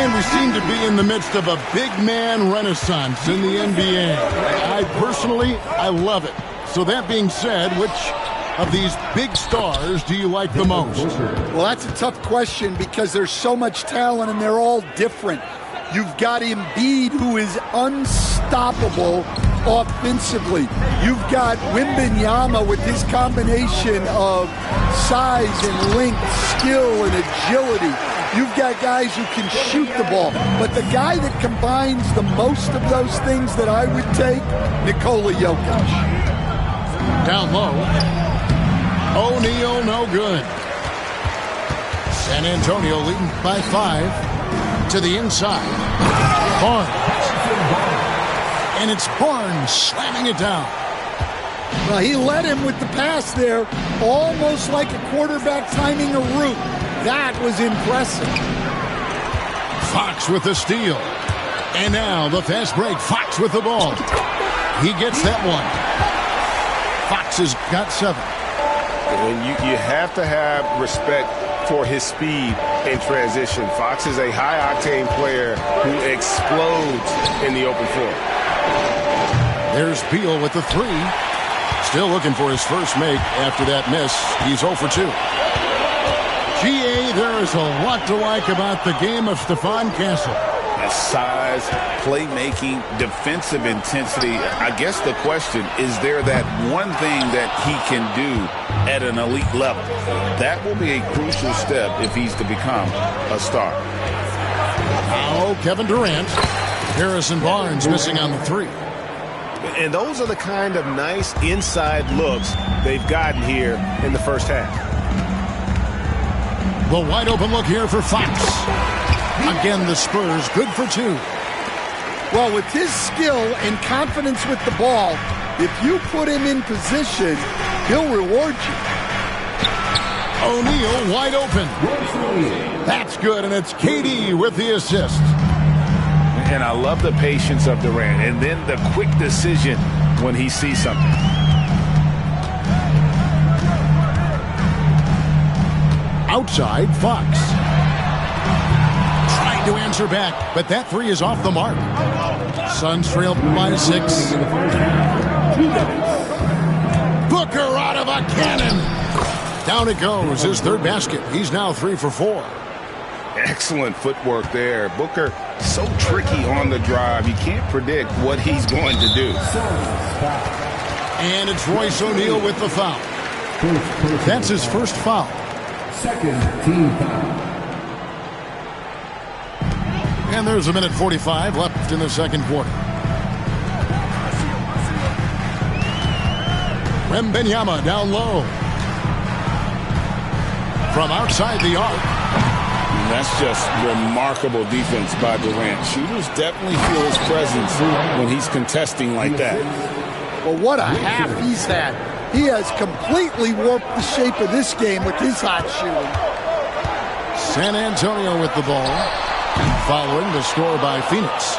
[SPEAKER 7] We seem to be in the midst of a big man renaissance in the NBA. I love it. So that being said, which of these big stars do you like the most?
[SPEAKER 8] Well, that's a tough question because there's so much talent and they're all different. You've got Embiid, who is unstoppable offensively. You've got Wembanyama with his combination of size and length, skill and agility. You've got guys who can shoot the ball. But the guy that combines the most of those things that I would take, Nikola Jokic.
[SPEAKER 7] Down low. O'Neal, no good. San Antonio leading by 5 to the inside. Barnes. And it's Barnes slamming it down.
[SPEAKER 8] Well, he led him with the pass there, almost like a quarterback timing a route. That was impressive.
[SPEAKER 7] Fox with the steal. And now the fast break. Fox with the ball. He gets that one. Fox has got 7.
[SPEAKER 1] And you have to have respect for his speed in transition. Fox is a high-octane player who explodes in the open floor.
[SPEAKER 7] There's Beal with the 3. Still looking for his first make after that miss. He's 0 for 2. GA there is a lot to like about the game of Stephon Castle.
[SPEAKER 9] Size, playmaking, defensive intensity. I guess the question, is there that one thing that he can do at an elite level? That will be a crucial step if he's to become a star.
[SPEAKER 7] Now Kevin Durant. Harrison Barnes missing on the 3.
[SPEAKER 1] And those are the kind of nice inside looks they've gotten here in the first half.
[SPEAKER 7] The wide open look here for Fox. Again, the Spurs good for 2.
[SPEAKER 8] Well, with his skill and confidence with the ball, if you put him in position, he'll reward you.
[SPEAKER 7] O'Neal wide open. That's good, and it's KD with the assist.
[SPEAKER 1] And I love the patience of Durant, and then the quick decision when he sees something.
[SPEAKER 7] Outside, Fox. Trying to answer back, but that 3 is off the mark. Suns trail by 6. Booker out of a cannon. Down it goes, his 3rd basket. He's now 3 for 4.
[SPEAKER 9] Excellent footwork there. Booker, so tricky on the drive. You can't predict what he's going to do.
[SPEAKER 7] And it's Royce O'Neal with the foul. That's his first foul.
[SPEAKER 5] Second team foul.
[SPEAKER 7] And there's a minute 45 left in the second quarter. Wembanyama down low. From outside the arc.
[SPEAKER 9] That's just remarkable defense by Durant. Shooters definitely feel his presence when he's contesting like that.
[SPEAKER 8] Well, what a half he's had. He has completely warped the shape of this game with his hot shooting.
[SPEAKER 7] San Antonio with the ball. Following the score by Phoenix.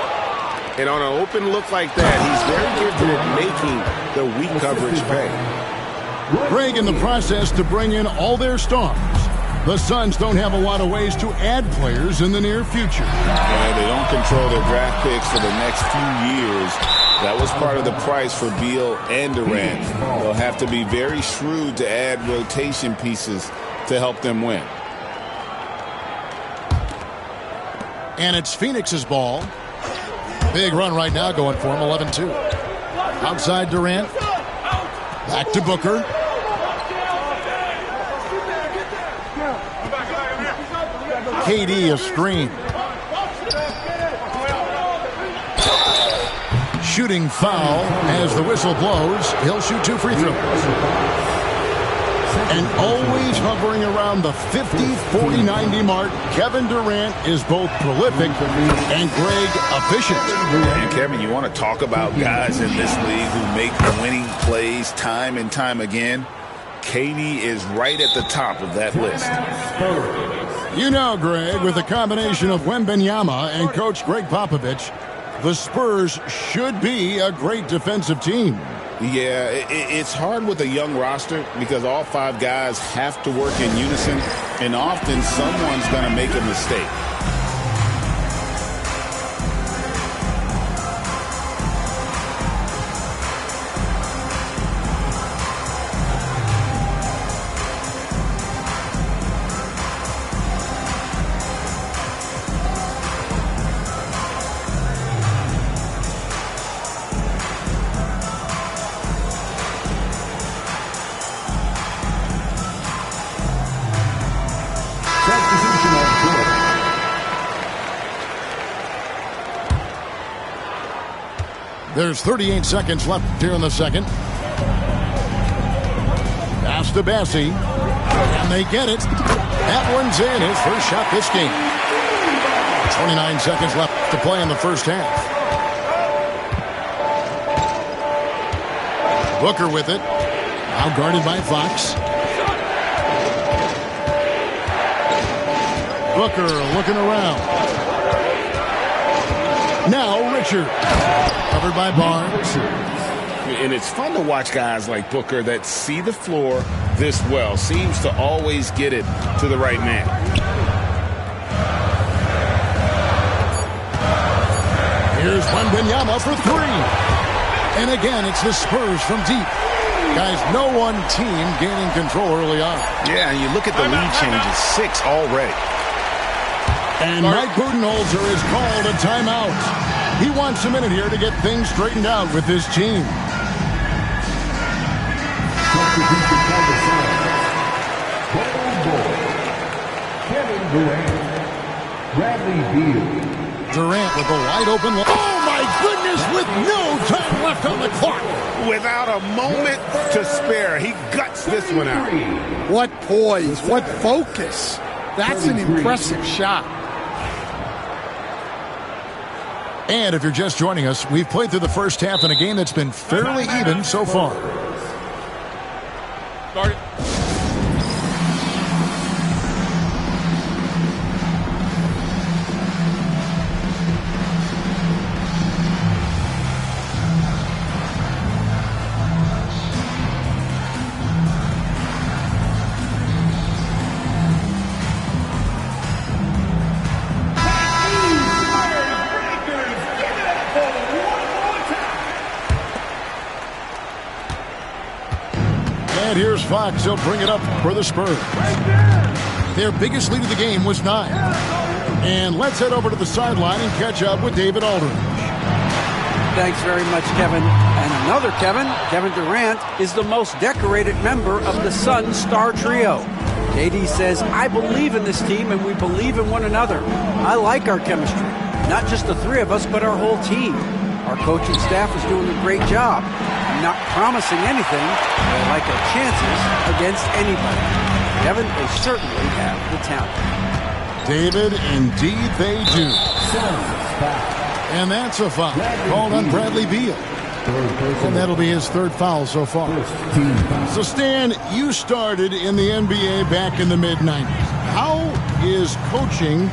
[SPEAKER 1] And on an open look like that, he's very gifted at making the weak coverage pay.
[SPEAKER 7] Greg in the process to bring in all their stars. The Suns don't have a lot of ways to add players in the near future.
[SPEAKER 9] Yeah, they don't control their draft picks for the next few years. That was part of the price for Beal and Durant. They'll have to be very shrewd to add rotation pieces to help them win.
[SPEAKER 7] And it's Phoenix's ball. Big run right now going for him, 11-2. Outside Durant. Back to Booker. KD a screen. Shooting foul as the whistle blows. He'll shoot 2 free throws. And always hovering around the 50, 40, 90 mark, Kevin Durant is both prolific and Greg efficient.
[SPEAKER 9] And Kevin, you want to talk about guys in this league who make winning plays time and time again? KD is right at the top of that list.
[SPEAKER 7] You know, Greg, with a combination of Wembanyama and Coach Greg Popovich, the Spurs should be a great defensive team.
[SPEAKER 9] Yeah, it's hard with a young roster because all 5 guys have to work in unison, and often someone's going to make a mistake.
[SPEAKER 7] There's 38 seconds left here in the second. Pass to Bassey. And they get it. That one's in. His first shot this game. 29 seconds left to play in the first half. Booker with it. Now guarded by Fox. Booker looking around. Now Richard. Covered by Barnes.
[SPEAKER 9] And it's fun to watch guys like Booker that see the floor this well. Seems to always get it to the right man.
[SPEAKER 7] Here's Wembanyama for 3. And again, it's the Spurs from deep. Guys, no one team gaining control early on.
[SPEAKER 9] Yeah, and you look at the lead changes, 6 already.
[SPEAKER 7] And Mike Budenholzer has called a timeout. He wants a minute here to get things straightened out with his team.
[SPEAKER 5] Kevin Durant. Bradley Beal.
[SPEAKER 7] Durant with a wide open. Oh, my goodness, with no time left on the clock.
[SPEAKER 9] Without a moment to spare, he guts this one out.
[SPEAKER 8] What poise, what focus. That's an impressive shot.
[SPEAKER 7] And if you're just joining us, we've played through the first half in a game that's been fairly even so far.
[SPEAKER 1] Start it.
[SPEAKER 7] And here's Fox. He'll bring it up for the Spurs. Their biggest lead of the game was 9. And let's head over to the sideline and catch up with David Aldridge.
[SPEAKER 10] Thanks very much, Kevin. And another Kevin, Kevin Durant, is the most decorated member of the Suns star trio. KD says, I believe in this team and we believe in one another. I like our chemistry. Not just the 3 of us, but our whole team. Our coaching staff is doing a great job. I'm not promising anything, but I like our chances against anybody. Kevin, they certainly have the talent.
[SPEAKER 7] David, indeed they do. And that's a foul called on Bradley Beal. And that'll be his 3rd foul so far. So, Stan, you started in the NBA back in the mid-90s. How is coaching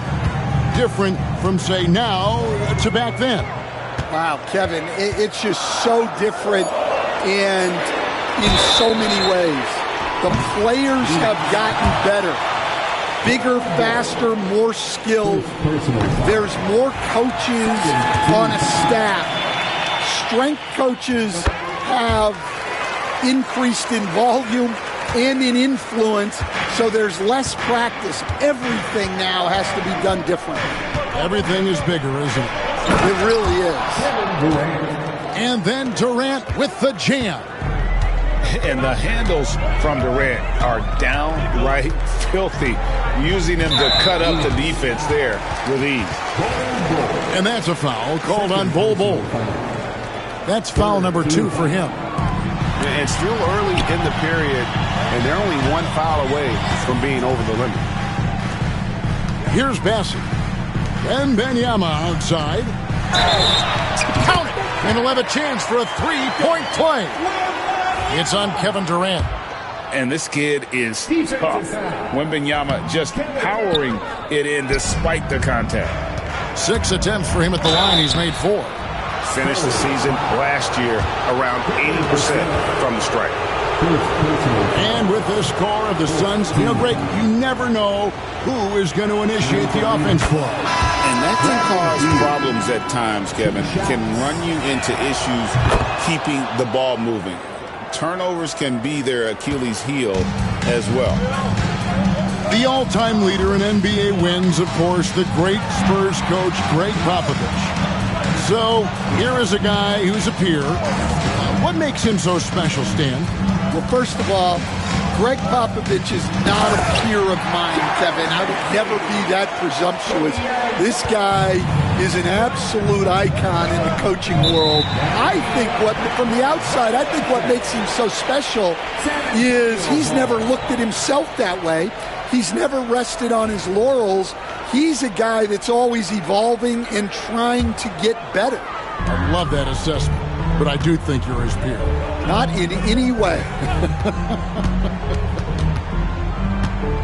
[SPEAKER 7] different from, say, now to back then?
[SPEAKER 8] Wow, Kevin, it's just so different and in so many ways. The players have gotten better. Bigger, faster, more skilled. There's more coaches on a staff. Strength coaches have increased in volume and in influence, so there's less practice. Everything now has to be done differently.
[SPEAKER 7] Everything is bigger, isn't it?
[SPEAKER 8] It really is.
[SPEAKER 7] And then Durant with the jam.
[SPEAKER 9] And the handles from Durant are downright filthy, using him to cut up the defense there with ease.
[SPEAKER 7] And that's a foul called on Bol Bol. That's foul number 2 for him.
[SPEAKER 1] It's still early in the period, and they're only 1 foul away from being over the limit.
[SPEAKER 7] Here's Bassett. And Benyama outside. Count it! And he'll have a chance for a 3-point play. It's on Kevin Durant.
[SPEAKER 9] And this kid is tough. Wembanyama just powering it in despite the contact.
[SPEAKER 7] 6 attempts for him at the line. He's made 4.
[SPEAKER 9] Finished the season last year around 80% from the stripe.
[SPEAKER 7] And with this score of the Suns, Greg, you never know who is going to initiate the offense for.
[SPEAKER 9] And that can cause problems at times, Kevin. Can run you into issues keeping the ball moving. Turnovers can be their Achilles heel as well.
[SPEAKER 7] The all-time leader in NBA wins, of course, the great Spurs coach, Greg Popovich. So here is a guy who's a peer. What makes him so special, Stan?
[SPEAKER 8] Well, first of all, Greg Popovich is not a peer of mine, Kevin. I would never be that presumptuous. This guy is an absolute icon in the coaching world. I think from the outside, I think what makes him so special is he's never looked at himself that way. He's never rested on his laurels. He's a guy that's always evolving and trying to get better.
[SPEAKER 7] I love that assessment, but I do think you're his peer.
[SPEAKER 8] Not in any way.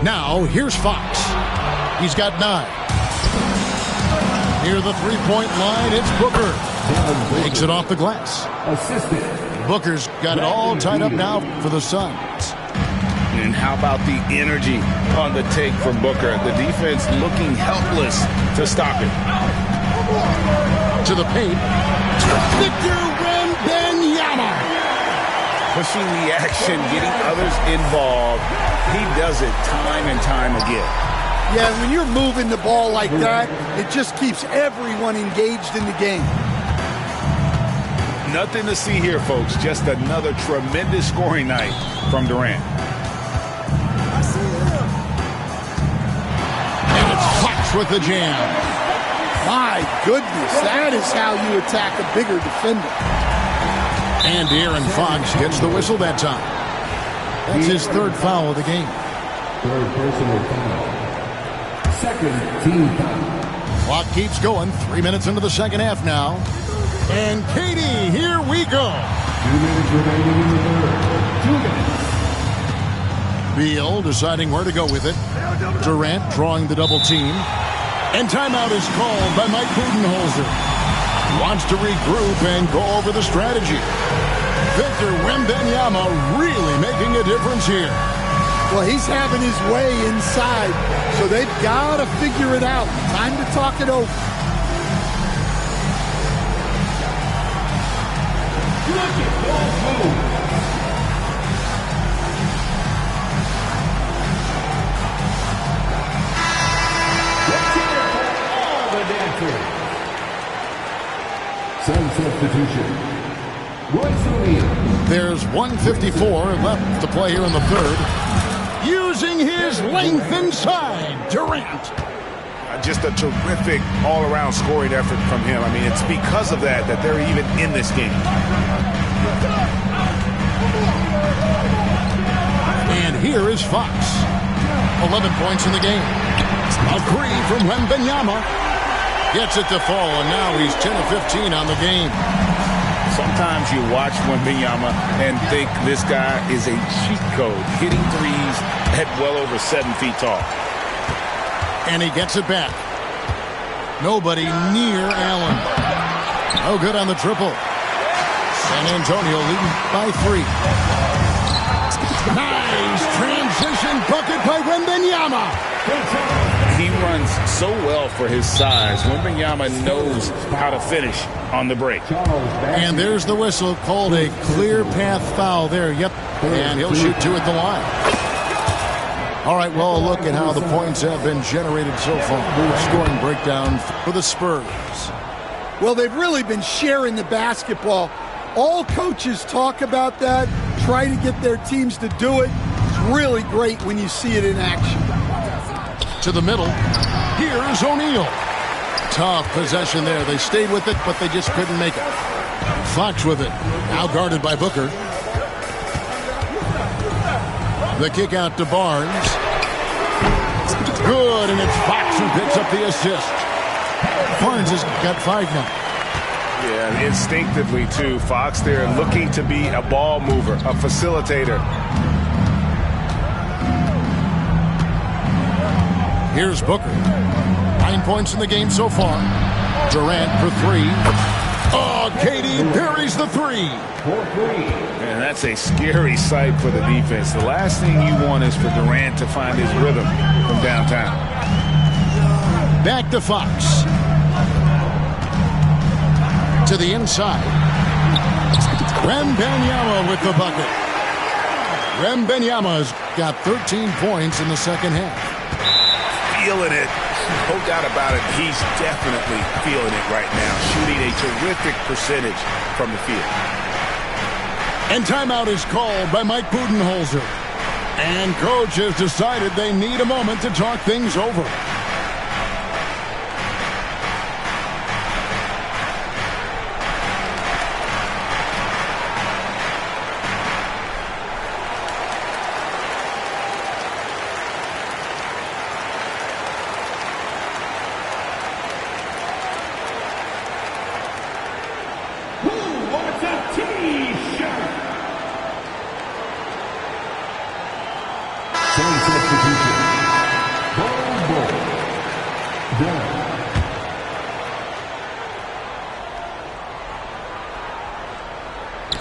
[SPEAKER 7] Now, here's Fox. He's got 9. Near the 3-point line, it's Booker. Takes it off the glass. Booker's got it all tied up now for the Suns.
[SPEAKER 9] And how about the energy on the take from Booker? The defense looking helpless to stop it.
[SPEAKER 7] To the paint. Victor Wembanyama.
[SPEAKER 9] pushing the action, getting others involved. He does it time and time again.
[SPEAKER 8] Yeah, when you're moving the ball like that, it just keeps everyone engaged in the game.
[SPEAKER 9] Nothing to see here, folks. Just another tremendous scoring night from Durant.
[SPEAKER 7] And it's Fox with the jam.
[SPEAKER 8] My goodness, that is how you attack a bigger defender.
[SPEAKER 7] And De'Aaron Fox gets the whistle that time. That's his third foul of the game.
[SPEAKER 5] Third personal foul. Second team foul.
[SPEAKER 7] Clock keeps going. 3 minutes into the second half now. And Katie, here we go.
[SPEAKER 5] 2 minutes remaining in the third. 2 minutes.
[SPEAKER 7] Beal deciding where to go with it. Durant drawing the double team. And timeout is called by Mike Budenholzer. Wants to regroup and go over the strategy. Victor Wembanyama really making a difference here.
[SPEAKER 8] Well, he's having his way inside, so they've got to figure it out. Time to talk it over.
[SPEAKER 5] Look at those moves. Let's hear it for all the dancers. Some substitution. Royce O'Neal.
[SPEAKER 7] There's 1:54 left to play here in the third. Using his length inside, Durant.
[SPEAKER 9] Just a terrific all-around scoring effort from him. I mean, it's because of that they're even in this game.
[SPEAKER 7] And here is Fox. 11 points in the game. A three from Wembanyama. Gets it to fall, and now he's 10 of 15 on the game.
[SPEAKER 9] Sometimes you watch Wembanyama and think this guy is a cheat code, hitting threes at well over 7 feet tall.
[SPEAKER 7] And he gets it back. Nobody near Allen. No good on the triple. San Antonio leading by 3. Nice transition bucket by Wembanyama.
[SPEAKER 9] He runs so well for his size. Wembanyama knows how to finish on the break.
[SPEAKER 7] And there's the whistle, called a clear path foul there. Yep, and he'll shoot 2 at the line. All right, well, a look at how the points have been generated so far. Scoring breakdown for the Spurs.
[SPEAKER 8] Well, they've really been sharing the basketball. All coaches talk about that, try to get their teams to do it. It's really great when you see it in action.
[SPEAKER 7] To the middle. Here's O'Neal. Tough possession there. They stayed with it, but they just couldn't make it. Fox with it. Now guarded by Booker. The kick out to Barnes. Good, and it's Fox who picks up the assist. Barnes has got 5 now.
[SPEAKER 1] Yeah, instinctively, too. Fox there looking to be a ball mover, a facilitator.
[SPEAKER 7] Here's Booker. 9 points in the game so far. Durant for 3. Oh, Katie buries the 3.
[SPEAKER 1] And that's a scary sight for the defense. The last thing you want is for Durant to find his rhythm from downtown.
[SPEAKER 7] Back to Fox. To the inside. Wembanyama with the bucket. Wembanyama's got 13 points in the second half.
[SPEAKER 9] Feeling it. No doubt about it. He's definitely feeling it right now. Shooting a terrific percentage from the field.
[SPEAKER 7] And timeout is called by Mike Budenholzer. And coach has decided they need a moment to talk things over.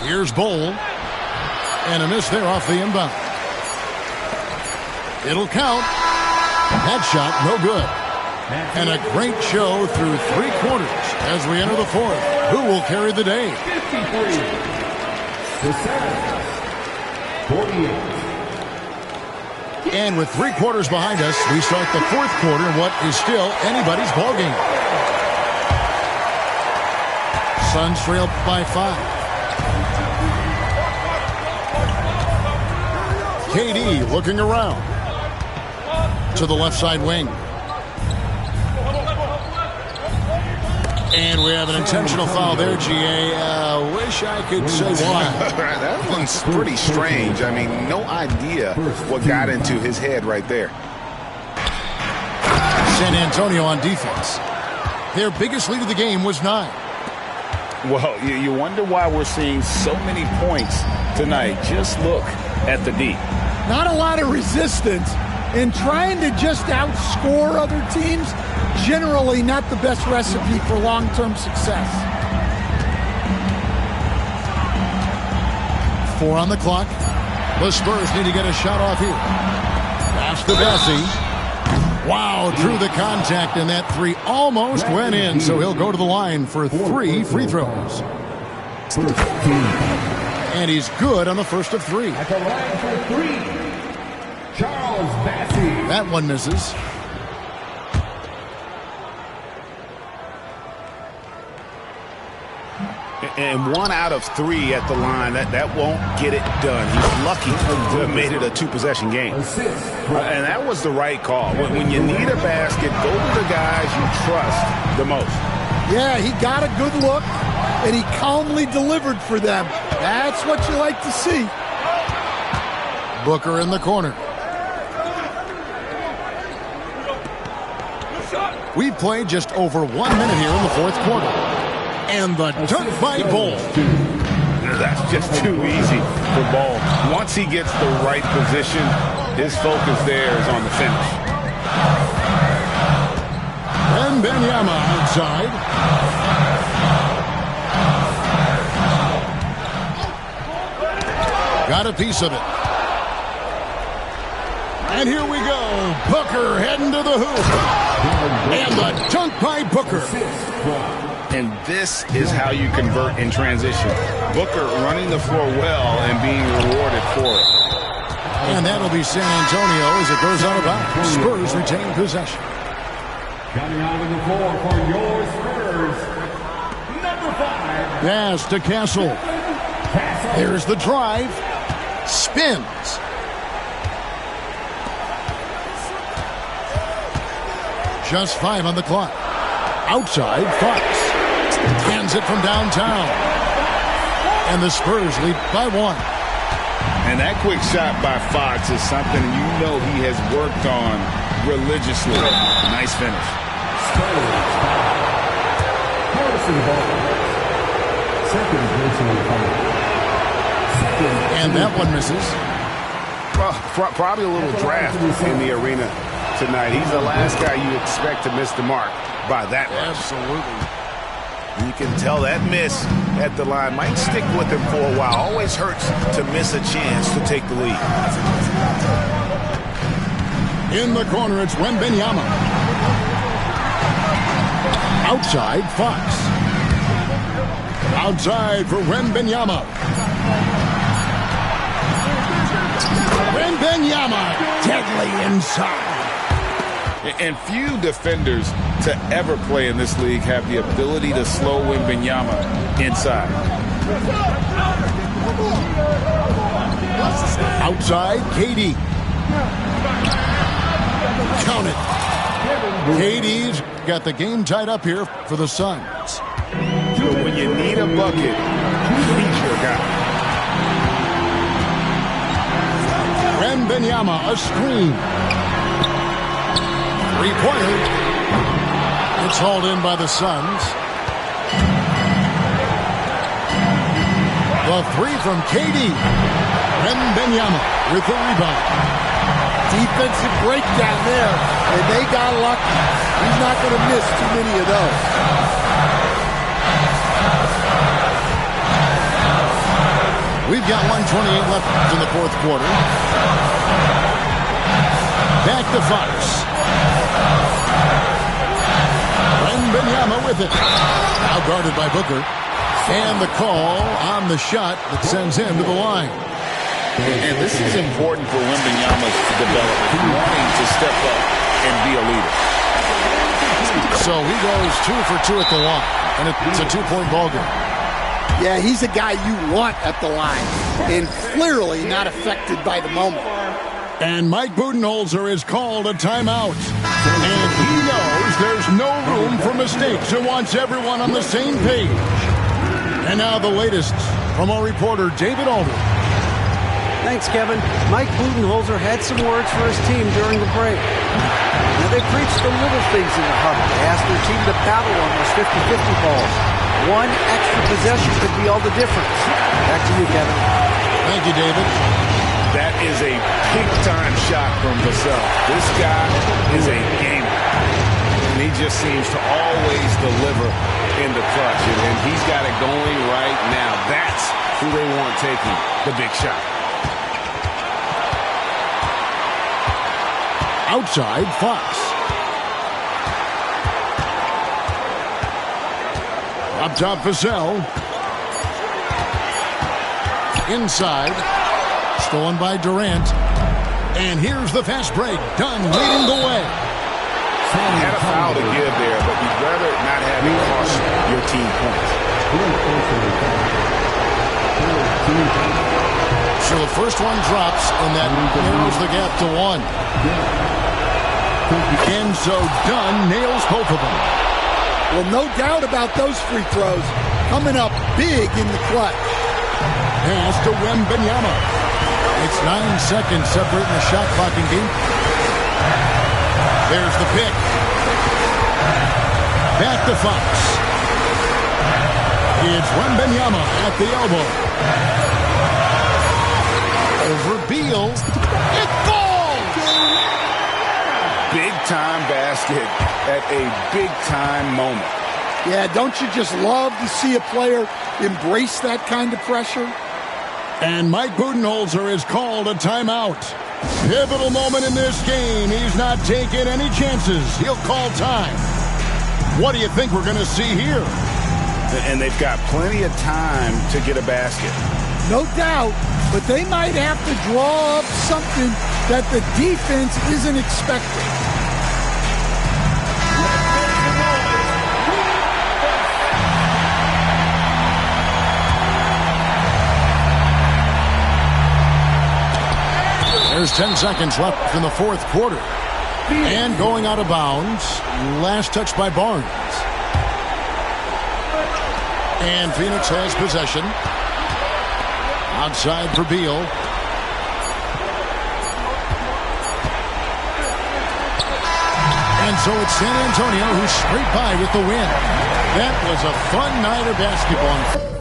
[SPEAKER 7] Here's Bowl. And a miss there off the inbound. It'll count. That shot, no good. And a great show through 3 quarters as we enter the 4th. Who will carry the day?
[SPEAKER 5] 53.
[SPEAKER 7] And with 3 quarters behind us, we start the 4th quarter in what is still anybody's ballgame. Suns trail by 5. KD looking around to the left side wing. And we have an intentional foul there, GA. Wish I could say why.
[SPEAKER 9] That one's pretty strange. I mean, no idea what got into his head right there.
[SPEAKER 7] San Antonio on defense. Their biggest lead of the game was 9.
[SPEAKER 9] Well, you wonder why we're seeing so many points tonight. Just look at the D.
[SPEAKER 8] Not a lot of resistance, and trying to just outscore other teams, generally not the best recipe for long-term success.
[SPEAKER 7] 4 on the clock. The Spurs need to get a shot off here. Pass to Bessie. Wow, drew the contact, and that 3 almost went in, so he'll go to the line for 3 free throws. And he's good on the first of 3.
[SPEAKER 5] At the line for 3, Charles Bassey.
[SPEAKER 7] That one misses.
[SPEAKER 9] And 1 out of 3 at the line, that won't get it done. He's lucky to have made it a 2-possession game. And that was the right call. When you need a basket, go to the guys you trust the most.
[SPEAKER 8] Yeah, he got a good look, and he calmly delivered for them. That's what you like to see.
[SPEAKER 7] Booker in the corner. We've played just over 1 minute here in the 4th quarter. And the dunk by Ball.
[SPEAKER 9] That's just too easy for Ball. Once he gets the right position, his focus there is on the finish.
[SPEAKER 7] And Wembanyama outside. Got a piece of it. And here we go. Booker heading to the hoop. And the dunk by Booker.
[SPEAKER 9] And this is how you convert in transition. Booker running the floor well and being rewarded for it.
[SPEAKER 7] And that'll be San Antonio as it goes out of bounds. Spurs retain possession.
[SPEAKER 5] Coming out of the floor for your Spurs, number 5.
[SPEAKER 7] Pass to Castle. There's the drive. Spins. Just 5 on the clock. Outside, Fox. Hands it from downtown. And the Spurs lead by 1.
[SPEAKER 9] And that quick shot by Fox is something you know he has worked on religiously. Nice finish.
[SPEAKER 7] And that one misses.
[SPEAKER 9] Well, probably a little draft in the arena tonight. He's the last guy you expect to miss the mark by that much.
[SPEAKER 7] Absolutely.
[SPEAKER 9] You can tell that miss at the line might stick with him for a while. Always hurts to miss a chance to take the lead.
[SPEAKER 7] In the corner, it's Wembanyama. Outside, Fox. Outside for Wembanyama. Wembanyama, deadly inside.
[SPEAKER 9] And few defenders to ever play in this league have the ability to slow Wembanyama inside.
[SPEAKER 7] Outside, KD. Count it. KD's got the game tied up here for the Suns.
[SPEAKER 9] When you need a bucket, he's your guy.
[SPEAKER 7] Wembanyama, a screen. Three-pointer. It's hauled in by the Suns. The 3 from KD. Wembanyama with the rebound.
[SPEAKER 8] Defensive breakdown there, and they got lucky. He's not going to miss too many of those.
[SPEAKER 7] We've got 1:28 left in the 4th quarter. Back to Fox. Wembanyama with it. Now guarded by Booker. And the call on the shot that sends him to the line.
[SPEAKER 9] And this is important for Wembanyama's development, wanting to step up and be a leader.
[SPEAKER 7] So he goes 2 for 2 at the line, and it's a 2-point ball game.
[SPEAKER 8] Yeah, he's a guy you want at the line, and clearly not affected by the moment.
[SPEAKER 7] And Mike Budenholzer has called a timeout. And he knows there's no room for mistakes and wants everyone on the same page. And now the latest from our reporter, David Aldridge.
[SPEAKER 10] Thanks, Kevin. Mike Budenholzer had some words for his team during the break. Now, they preached the little things in the huddle. They asked their team to battle on those 50-50 balls. One extra possession could be all the difference. Back to you, Kevin.
[SPEAKER 7] Thank you, David.
[SPEAKER 9] That is a big-time shot from Vassell. This guy is a gamer. And he just seems to always deliver in the clutch. And he's got it going right now. That's who they want taking the big shot.
[SPEAKER 7] Outside, Fox. Up top, Vassell. Inside. Stolen by Durant. And here's the fast break. Dunn leading the way.
[SPEAKER 9] Had a foul to give there, but you'd rather not have it cost your team points.
[SPEAKER 7] So the first one drops, and that narrows the gap to 1. And so Dunn nails both of them.
[SPEAKER 8] Well, no doubt about those free throws coming up big in the clutch.
[SPEAKER 7] Pass to Wembanyama. It's 9 seconds separating the shot clock and game. There's the pick. Back to Fox. It's Wembanyama at the elbow. Over Beal. It falls!
[SPEAKER 9] Big-time basket at a big-time moment.
[SPEAKER 8] Yeah, don't you just love to see a player embrace that kind of pressure?
[SPEAKER 7] And Mike Budenholzer has called a timeout. Pivotal moment in this game. He's not taking any chances. He'll call time. What do you think we're going to see here?
[SPEAKER 9] And they've got plenty of time to get a basket.
[SPEAKER 8] No doubt, but they might have to draw up something that the defense isn't expecting.
[SPEAKER 7] There's 10 seconds left in the fourth quarter. And going out of bounds. Last touch by Barnes. And Phoenix has possession. Outside for Beal. And so it's San Antonio who's straight by with the win. That was a fun night of basketball.